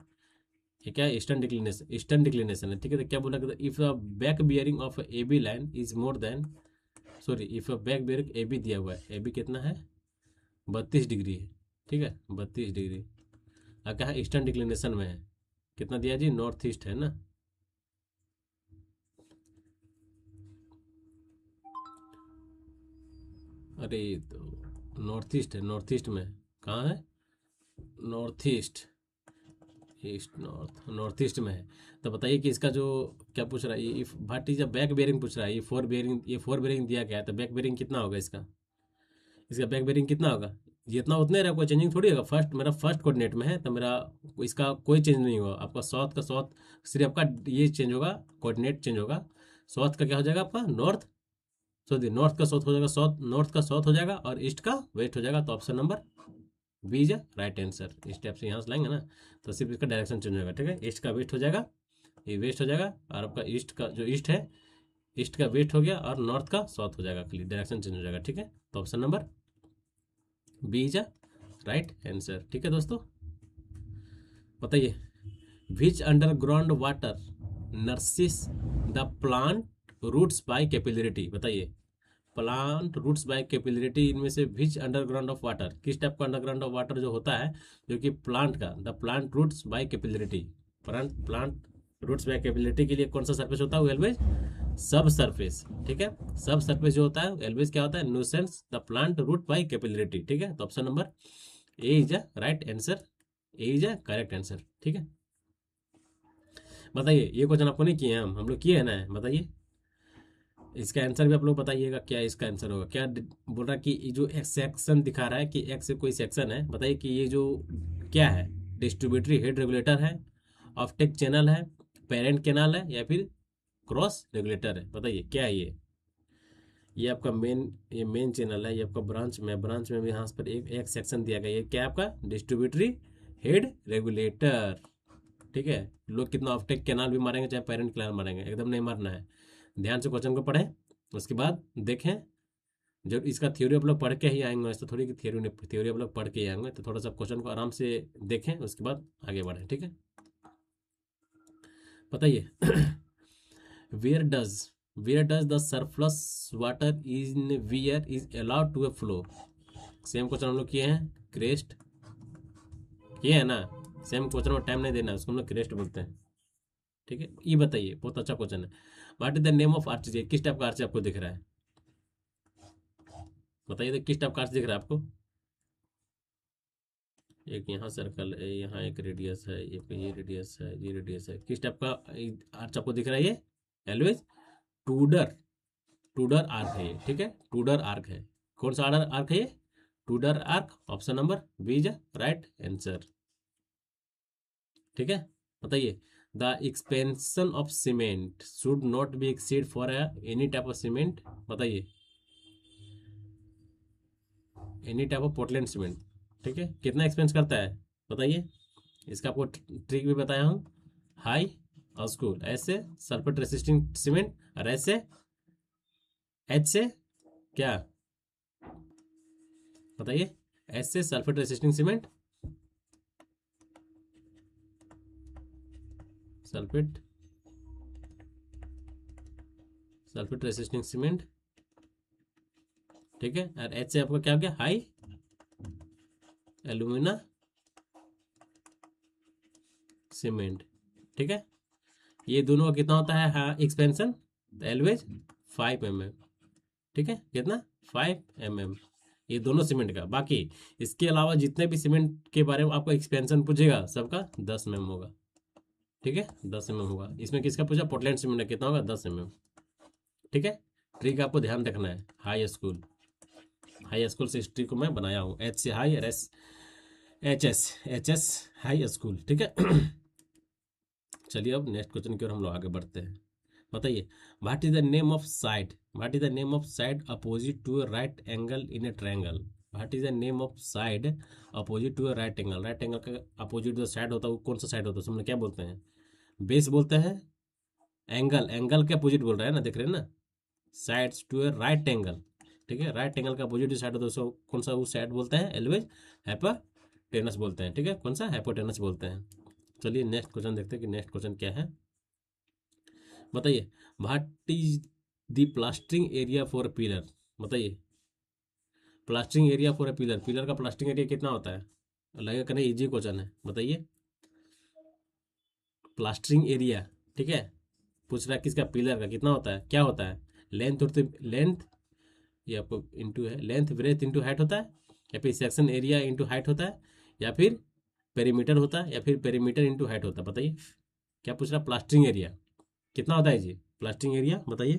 ये क्या है, ईस्टर्न डिक्लिनेशन है, ठीक है। तो क्या बोला, if the back bearing of A B line is more than, sorry, if back bearing A B दिया हुआ है, ए बी कितना है, 32 डिग्री है, ठीक है, 32 डिग्री। अब क्या है, ईस्टर्न डिक्लिनेशन में है, कितना दिया जी, नॉर्थ ईस्ट है ना, अरे तो नॉर्थ ईस्ट है, नॉर्थ ईस्ट में कहाँ है, north east, east north, north east में है। तो बताइए कि इसका जो क्या पूछ रहा है, ये व्हाट इज बैक बेयरिंग पूछ रहा है, ये फोर बेयरिंग दिया गया है, तो बैक बेयरिंग कितना होगा इसका, इसका बैक बेयरिंग कितना होगा, जितना उतने रहा, कोई चेंजिंग थोड़ी होगा, मेरा फर्स्ट कोऑर्डिनेट में है, तो मेरा इसका कोई चेंज नहीं होगा, आपका साउथ का साउथ, सिर्फ आपका ये चेंज होगा, कोऑर्डिनेट चेंज होगा, साउथ का क्या हो जाएगा आपका, नॉर्थ, सॉरी नॉर्थ का साउथ हो जाएगा, साउथ नॉर्थ का साउथ हो जाएगा, और ईस्ट का वेस्ट हो जाएगा। तो option number B is right answer. इस टाइप से यहाँ से लाएंगे ना, तो सिर्फ इसका डायरेक्शन चेंज होगा, ठीक है, ईस्ट का वेस्ट हो जाएगा, ये वेस्ट हो जाएगा, और आपका ईस्ट का जो ईस्ट है, ईस्ट का वेस्ट हो गया, और नॉर्थ का साउथ हो जाएगा, खाली डायरेक्शन चेंज हो जाएगा, ठीक है। तो option number B is right answer, ठीक है दोस्तों। बताइए, which underground water nurses the plant roots by capillarity, बताइए, प्लांट रूट्स बाय कैपिलरिटी, इनमें से विच अंडरग्राउंड ऑफ वाटर, किस टाइप का अंडरग्राउंड ऑफ वाटर जो होता है, जो कि प्लांट का, the plant roots by capillarity, plant roots by capillarity के लिए कौन सा सरफेस होता है, ऑलवेज सब सरफेस, ठीक है। सब सरफेस जो होता है ऑलवेज क्या होता है, nuisance the plant root by capillarity, ठीक है। तो option number A is a right answer, A is a correct answer, ठीक है। बताइए, ये क्वेश्चन आपको नहीं किए हैं, हम लोग किए हैं ना, बताइए। इसका आंसर भी आप लोग बताइएगा, क्या इसका आंसर होगा। क्या बोल रहा है कि ये जो एक सेक्शन दिखा रहा है कि एक से कोई सेक्शन है, बताइए कि ये जो क्या है। डिस्ट्रीब्यूटरी हेड रेगुलेटर है, ऑप्टिक चैनल है, पेरेंट कैनाल है, या फिर क्रॉस रेगुलेटर है। बताइए क्या है ये आपका मेन, ये मेन चैनल है, ये आपका ब्रांच में भी यहाँ पर एक एक सेक्शन दिया गया है। ये क्या है आपका डिस्ट्रीब्यूटरी हेड रेगुलेटर। ठीक है, लोग कितना ऑप्टिक कैनाल भी मारेंगे चाहे पेरेंट कैनाल मारेंगे, एकदम नहीं मारना है। ध्यान से क्वेश्चन को पढ़ें, उसके बाद देखें। जब इसका थ्योरी आप लोग पढ़ के ही आएंगे, ऐसा थोड़ी कि थ्योरी आप लोग पढ़ के ही आएंगे, तो थोड़ा सा क्वेश्चन को आराम से देखें, उसके बाद आगे बढ़ें। ठीक है, बताइए where does where does the surplus water in weir is allowed to a flow. Same question हम लोग किए हैं, क्रेस्ट किए हैं ना। सेम क्वेश्चन में टाइम नहीं देना है, उसको हम लोग क्रेस्ट बोलते हैं। ठीक है, ये बताइए, बहुत अच्छा क्वेश्चन है। What is the name of arch. किस टाइप का आर्च आपको दिख रहा है, बताइए तो किस टाइप का आर्च दिख रहा है आपको। एक यहाँ सर्कल है, यहाँ एक रेडियस है, एक ये रेडियस है, ये रेडियस है। किस टाइप का आर्च आपको दिख रहा है ये। एलवेज टूडर टूडर आर्क है ये। ठीक है, टूडर आर्क है। कौन सा आर्डर आर्क है ये, Tudor arch. Option number B is right answer. ठीक है, बताइए the expansion of cement should not be exceed for any type of cement. बताइए any type of Portland cement. ठीक है, कितना एक्सपेंस करता है बताइए। इसका आपको ट्रिक भी बताया हूँ। हाई और स्कूल, ऐसे सल्फेट रेसिस्टिंग सीमेंट, और ऐसे एच से क्या, बताइए। एच से sulphate resisting cement, sulphate sulphate resisting cement. ठीक है, और एच से आपका क्या हो गया, हाई एल्यूमिना सीमेंट। ठीक है, ये दोनों का कितना होता है, हाँ एक्सपेंशन एलवेज 5 mm। ठीक है, कितना 5 mm, ये दोनों सीमेंट का। बाकी इसके अलावा जितने भी सीमेंट के बारे में आपको एक्सपेंशन पूछेगा, सबका 10 mm होगा। ठीक है, 10 mm होगा। इसमें किसका पूछा, पोर्टलैंड सीमेंट का कितना होगा, 10 mm। ठीक है, ट्रिक आपको ध्यान रखना है। हाई स्कूल से हिस्ट्री को मैं बनाया हूँ, एच से हाई और एच एस हाई स्कूल। ठीक है चलिए अब नेक्स्ट क्वेश्चन की ओर हम लोग आगे बढ़ते हैं। बताइए what is the name of side, what is the name of side opposite to a right angle in a triangle. What is the name of side opposite to a right angle. Right angle का opposite जो side होता है वो कौन सा side होता है, उसमें क्या बोलते हैं, बेस बोलते हैं। एंगल के अपोजिट बोल रहा है ना, देख रहे हैं ना, sides to a right angle. ठीक है, राइट एंगल का अपोजिट साइड होता है उसको कौन सा वो साइड बोलते हैं, एलवेज हाइपोटेनस बोलते हैं। ठीक है, कौन सा, हाइपोटेनस बोलते हैं। चलिए नेक्स्ट क्वेश्चन देखते हैं कि नेक्स्ट क्वेश्चन क्या है। बताइए what is the plastering area for pillar. बताइए plastering area for a pillar, pillar का प्लास्टरिंग एरिया कितना होता है, लगेगा करना इजी क्वेश्चन है। बताइए प्लास्टरिंग एरिया। ठीक है, पूछ रहा है किसका, पिलर का कितना होता है, क्या होता है। लेंथ और लेंथ, ये आपको इंटू है, लेंथ ब्रेथ इंटू हाइट होता है, या फिर सेक्शन एरिया इंटू हाइट होता है, या फिर पेरीमीटर होता है, या फिर पेरीमीटर इंटू हाइट होता है। बताइए क्या पूछ रहा, प्लास्टरिंग एरिया कितना होता है जी, प्लास्टरिंग एरिया बताइए।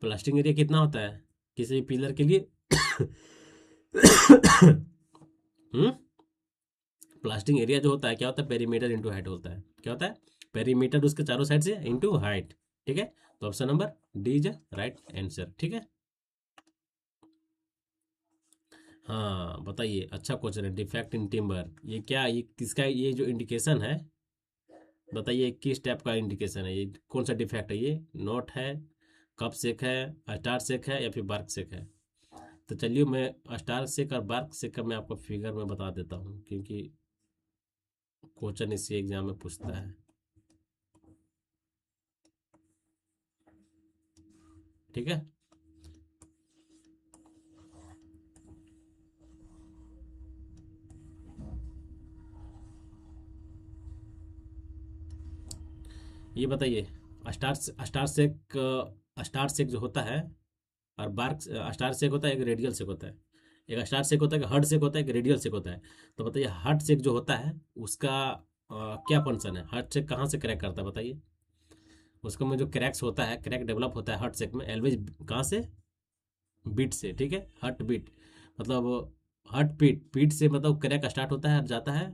प्लास्टरिंग एरिया कितना होता है किसी पिलर के लिए प्लास्टरिंग एरिया जो होता है क्या होता है, पेरीमीटर इंटू हाइट होता है। क्या होता है, पेरीमीटर उसके चारों साइड से इंटू हाइट। ठीक है, तो option number D is right answer. ठीक है, हाँ बताइए, अच्छा क्वेश्चन है। डिफेक्ट इन टिम्बर, ये क्या, ये किसका, ये जो इंडिकेशन है, बताइए किस टाइप का इंडिकेशन है, ये कौन सा डिफेक्ट है, ये नोट है, कप सेक है, स्टार सेक है, या फिर बार्क सेक है। तो चलिए मैं स्टार सेक और बार्क सेक का मैं आपको फिगर में बता देता हूँ, क्योंकि क्वेश्चन इसी एग्जाम में पूछता है। ठीक है, ये बताइए स्टार सेक जो होता है, और बार्क स्टार सेक होता है, एक रेडियल सेक होता है। एक स्टार सेक होता है, एक हर्ड सेक होता है, एक रेडियल सेक होता है। तो बताइए हर्ड सेक जो होता है उसका क्या फंक्शन है, हर्ड सेक कहाँ से क्रैक करता है बताइए। उसको में जो क्रैक्स होता है, क्रैक डेवलप होता है हर्ट शेक में, एलवेज कहाँ से, बीट से, ठीक है, हर्ट बीट मतलब हर्ट पीट, पीट से मतलब क्रैक स्टार्ट होता है और जाता है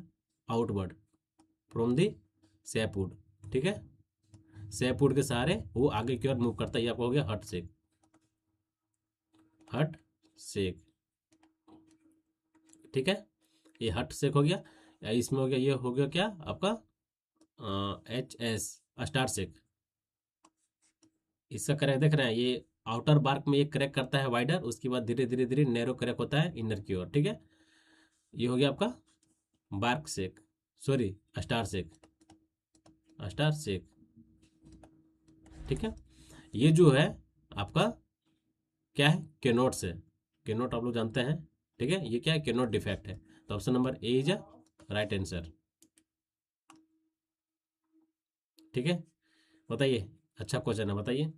आउटवर्ड फ्रॉम दी सैपवुड, ठीक है, सैपवुड के सहारे वो आगे की ओर मूव करता है। ये आपको हो गया हर्ट शेक, हर्ट शेक, ठीक है, ये हर्ट शेक हो गया। इसमें हो गया, ये हो गया क्या आपका एच एस स्टार शेक। इसका क्रैक देख रहे हैं, ये आउटर बार्क में ये क्रैक करता है वाइडर, उसके बाद धीरे धीरे धीरे नैरो क्रैक होता है इनर की ओर, ठीक है। ये हो गया आपका bark shake, sorry star shake, star shake, ठीक है। ये जो है आपका क्या है, केनोट से, केनोट आप लोग जानते हैं, ठीक है, ये क्या है, केनोट डिफेक्ट है। तो option number A is a right answer, ठीक है। बताइए, अच्छा क्वेश्चन है, बताइए।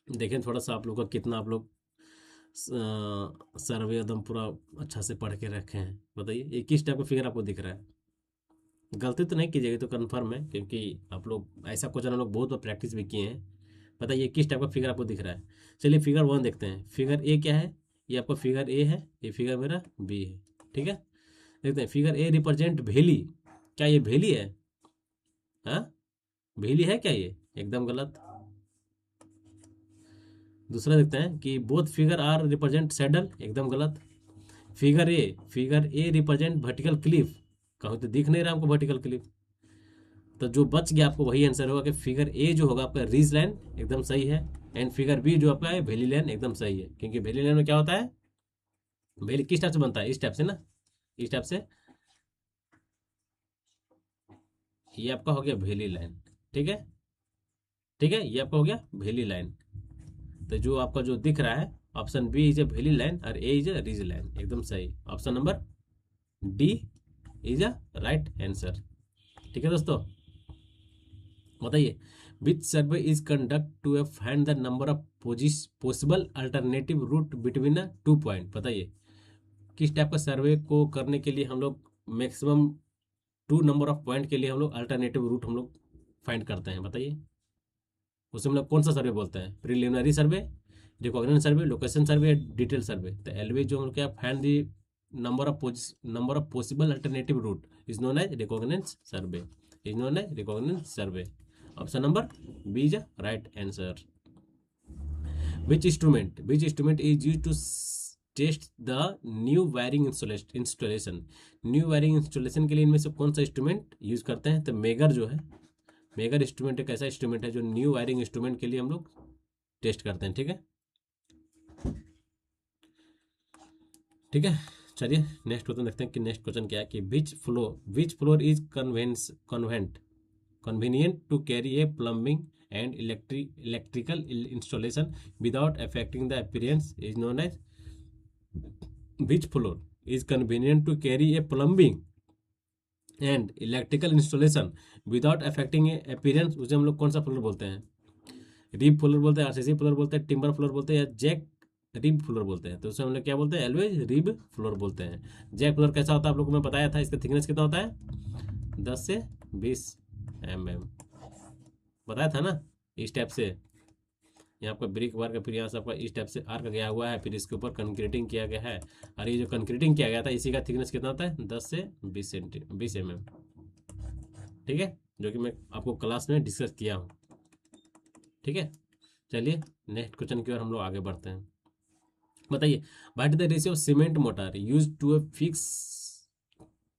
देखें थोड़ा सा आप लोग का कितना आप लोग सर्वे एकदम पूरा अच्छा से पढ़ के रखे हैं। बताइए ये किस टाइप का फिगर आपको दिख रहा है। गलती तो नहीं कीजिएगा, तो कन्फर्म है, क्योंकि आप लोग ऐसा क्वेश्चन हम लोग बहुत बार प्रैक्टिस भी किए हैं। बताइए किस टाइप का फिगर आपको दिख रहा है। चलिए फिगर 1 देखते हैं। फिगर ए क्या है, ये आपका फिगर ए है, ये फिगर मेरा बी है, ठीक है। देखते हैं फिगर ए रिप्रेजेंट भेली, क्या ये भेली है, हाँ भेली है क्या, ये एकदम गलत। दूसरा देखते हैं कि both figure are represent saddle, एकदम गलत। Figure A represent vertical cliff, कहूँ तो दिख नहीं रहा हमको वर्टिकल क्लिफ, तो जो बच गया आपको वही आंसर होगा कि फिगर ए जो होगा आपका रीज लाइन, एकदम सही है। एंड फिगर बी जो आपका है वैली लाइन, एकदम सही है, क्योंकि वैली लाइन में क्या होता है, वैली किस टाइप से बनता है, इस टाइप से ना, इस टाइप से। ये आपका हो गया वैली लाइन, ठीक है, ठीक है, ये आपका हो गया वैली लाइन। तो जो आपका जो दिख रहा है option B is a valley line और A is a ridge line, एकदम सही। Option number D is a right answer, ठीक है दोस्तों। बताइए which survey is conduct to find the number of possible alternative route between a 2 point. बताइए किस type का सर्वे को करने के लिए हम लोग मैक्सिमम 2 नंबर ऑफ पॉइंट के लिए हम लोग अल्टरनेटिव रूट हम लोग फाइंड करते हैं। बताइए उसे हम लोग कौन सा सर्वे बोलते हैं, preliminary survey, recognition survey, location survey, detail survey. तो एलवी जो हम लोग क्या find the number of possible alternative route is known as recognition survey, is known as recognition survey. Option number B is right answer. Which instrument is use to test the new wiring installation. New wiring installation के लिए इनमें से कौन सा instrument use करते हैं, तो megger जो है, मेगर इंस्ट्रूमेंट एक ऐसा इंस्ट्रूमेंट है जो न्यू वायरिंग इंस्ट्रूमेंट के लिए हम लोग टेस्ट करते हैं, ठीक है, ठीक है। चलिए नेक्स्ट क्वेश्चन देखते हैं कि नेक्स्ट क्वेश्चन क्या है कि which floor is convenient to carry a plumbing and electrical installation without affecting the appearance is known as, which floor is convenient to carry a plumbing and electrical installation without affecting a appearance, उसे हम लोग कौन सा floor बोलते हैं। Rib floor बोलते हैं, RCC floor बोलते हैं, टिम्बर फ्लोर बोलते हैं, या जैक रिब फ्लोर बोलते हैं। तो उसे हम लोग क्या बोलते हैं, एलवेज रिब फ्लोर बोलते हैं। जैक फ्लोर कैसा होता है आप लोगों को मैं बताया था, इसका थिकनेस कितना होता है 10 से 20 mm, बताया था ना। इस टाइप से यहाँ आपका ब्रिक वर्क है, फिर यहाँ से आपका इस टाइप से आर्क गया हुआ है, फिर इसके ऊपर कंक्रीटिंग किया गया है, और ये जो कंक्रीटिंग किया गया था इसी का थिकनेस कितना होता है 10 से 20 mm, ठीक है, जो कि मैं आपको क्लास में डिस्कस किया हूँ, ठीक है। चलिए नेक्स्ट क्वेश्चन की ओर हम लोग आगे बढ़ते हैं। बताइए what is the ratio of cement mortar use to a fix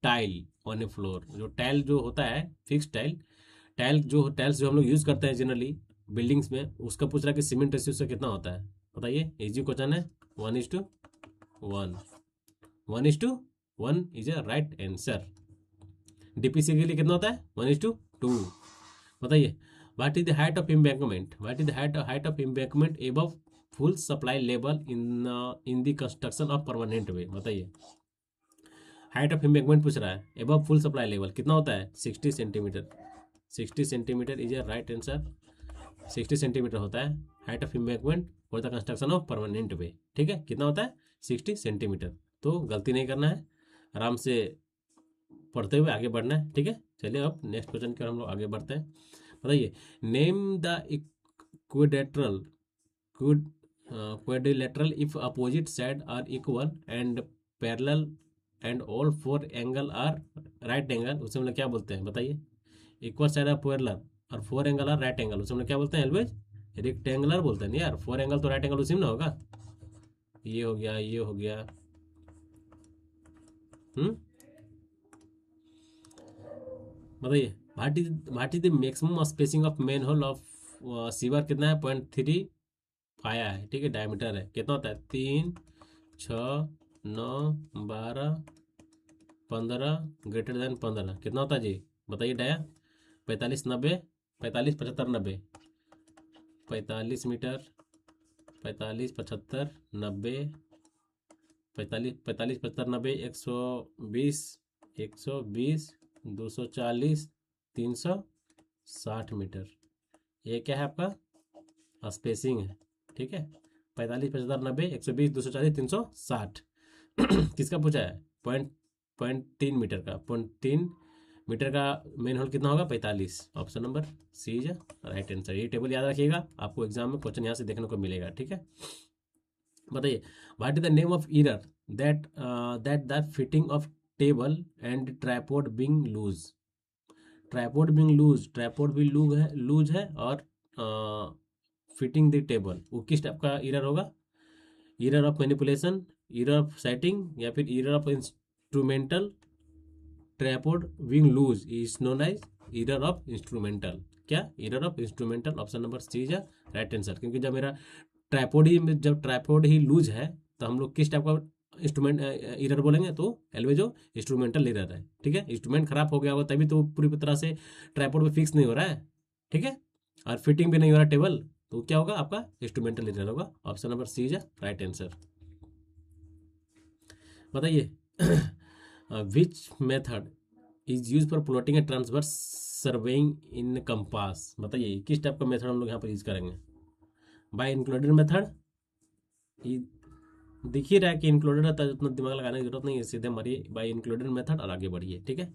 tile on a floor. जो टाइल जो होता है फिक्स टाइल, टाइल्स जो हम लोग यूज करते हैं जनरली बिल्डिंग्स में, उसका पूछ रहा है कि सीमेंट रेशियो से कितना होता है। बताइए इजी क्वेश्चन है, 1:1, 1:1 is a right answer. DPC के लिए कितना होता है 1:2। बताइए what is the height of embankment, what is the height of embankment above full supply level in the construction of permanent way. बताइए हाइट ऑफ एम्बैंकमेंट पूछ रहा है, एबव फुल सप्लाई लेवल कितना होता है 60 centimetre, 60 centimetre is a right answer. 60 centimetre होता है height of embankment for the construction of permanent way, ठीक है, कितना होता है 60 सेंटीमीटर। तो गलती नहीं करना है, आराम से पढ़ते हुए आगे बढ़ना है, ठीक है। चलिए अब नेक्स्ट क्वेश्चन की ओर हम लोग आगे बढ़ते हैं। बताइए, name the equilateral quadrilateral if opposite sides are equal and parallel and all four angle are right angle, उसे हम लोग क्या बोलते हैं बताइए? इक्वल साइड ऑफ पैरेलल और फोर एंगल और राइट एंगल, उसे हम लोग क्या बोलते हैं एलवेज? रेक्टेंगुलर बोलते हैं ना यार। फोर एंगल तो राइट एंगल उसी में ना होगा। ये हो गया, ये हो गया। बताइए, what is the maximum spacing of main whole of sewer कितना है? 0.3 पाया है, ठीक है। डायमीटर है, कितना होता है? 3, 6, 9, 12, 15, ग्रेटर देन 15 कितना होता है जी? बताइए डाया। 45, 90, 45, 75, 90, 45 metre, 45, 75, 90, 45, 45, 75, 90, 120, 120, 240, 360 metre. ये क्या है आपका? स्पेसिंग है, ठीक है। 45, 75, 90, 120, 240, 360 किसका पूछा है? पॉइंट 3 मीटर का। 0.3 मीटर का मेन होल कितना होगा? 45। Option number C is right answer. ये टेबल याद रखिएगा, आपको एग्जाम में क्वेश्चन यहाँ से देखने को मिलेगा, ठीक है। बताइए, what is the name of error that that the fitting of table and tripod being loose? Tripod being loose, tripod भी लूज है और फिटिंग द टेबल, वो किस टाइप का ईरर होगा? Error of manipulation, error of setting, या फिर error of instrumental? Tripod wing loose is known as error of instrumental. क्या? Error of instrumental. Option number C is right answer. क्योंकि जब मेरा जब ट्राइपॉड ही लूज है तो हम लोग किस टाइप का इंस्ट्रूमेंट ईरर बोलेंगे? तो एलवे जो इंस्ट्रूमेंटल ईरर है, ठीक है। इंस्ट्रूमेंट खराब हो गया होगा तभी तो पूरी तरह से ट्राइपॉड में फिक्स नहीं हो रहा है, ठीक है, और फिटिंग भी नहीं हो रहा टेबल, तो क्या होगा आपका? इंस्ट्रूमेंटल ईरर होगा। Option number C is right answer. बताइए, which method is use for plotting a transverse surveying in compass? बताइए, किस टाइप का मेथड हम लोग यहाँ पर यूज करेंगे? बाय इंक्लूडेड मेथड, दिख ही रहा है कि इंक्लूडेड है तो उतना दिमाग लगाने की जरूरत नहीं है, सीधे मारिए बाय इंक्लूडेड मेथड और आगे बढ़िए, ठीक है।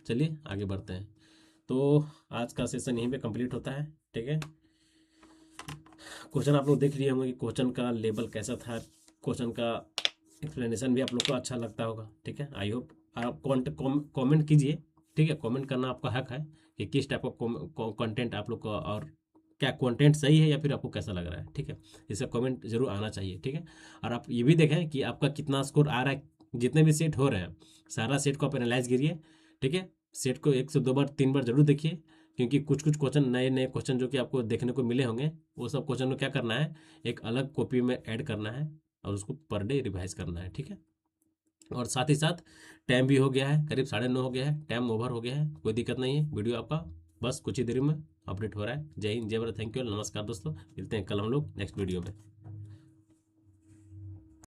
चलिए आगे बढ़ते हैं। तो आज का सेशन यहीं पे कंप्लीट होता है, ठीक है। क्वेश्चन आप लोग देख लिए होंगे कि क्वेश्चन का लेवल कैसा था, क्वेश्चन का एक्सप्लेनेशन भी आप लोग को अच्छा लगता होगा, ठीक है। आई होप आप कमेंट कीजिए, ठीक है। कमेंट करना आपका हक है कि किस टाइप का कंटेंट आप लोग को, और क्या कंटेंट सही है या फिर आपको कैसा लग रहा है, ठीक है। इसका कमेंट जरूर आना चाहिए, ठीक है। और आप ये भी देखें कि आपका कितना स्कोर आ रहा है, जितने भी सेट हो रहे हैं सारा सेट को आप एनालाइज करिए, ठीक है। सेट को 1 से 2 बार 3 बार जरूर देखिए, क्योंकि कुछ कुछ क्वेश्चन, नए नए क्वेश्चन जो कि आपको देखने को मिले होंगे, वो सब क्वेश्चन को क्या करना है? एक अलग कॉपी में ऐड करना है और उसको पर डे रिवाइज करना है, ठीक है। और साथ ही साथ टाइम भी हो गया है, करीब 9:30 हो गया है, टाइम ओवर हो गया है, कोई दिक्कत नहीं है। वीडियो आपका बस कुछ ही देर में अपडेट हो रहा है। जय हिंद, जय भारत, थैंक यू, नमस्कार दोस्तों। मिलते हैं कल हम लोग नेक्स्ट वीडियो में।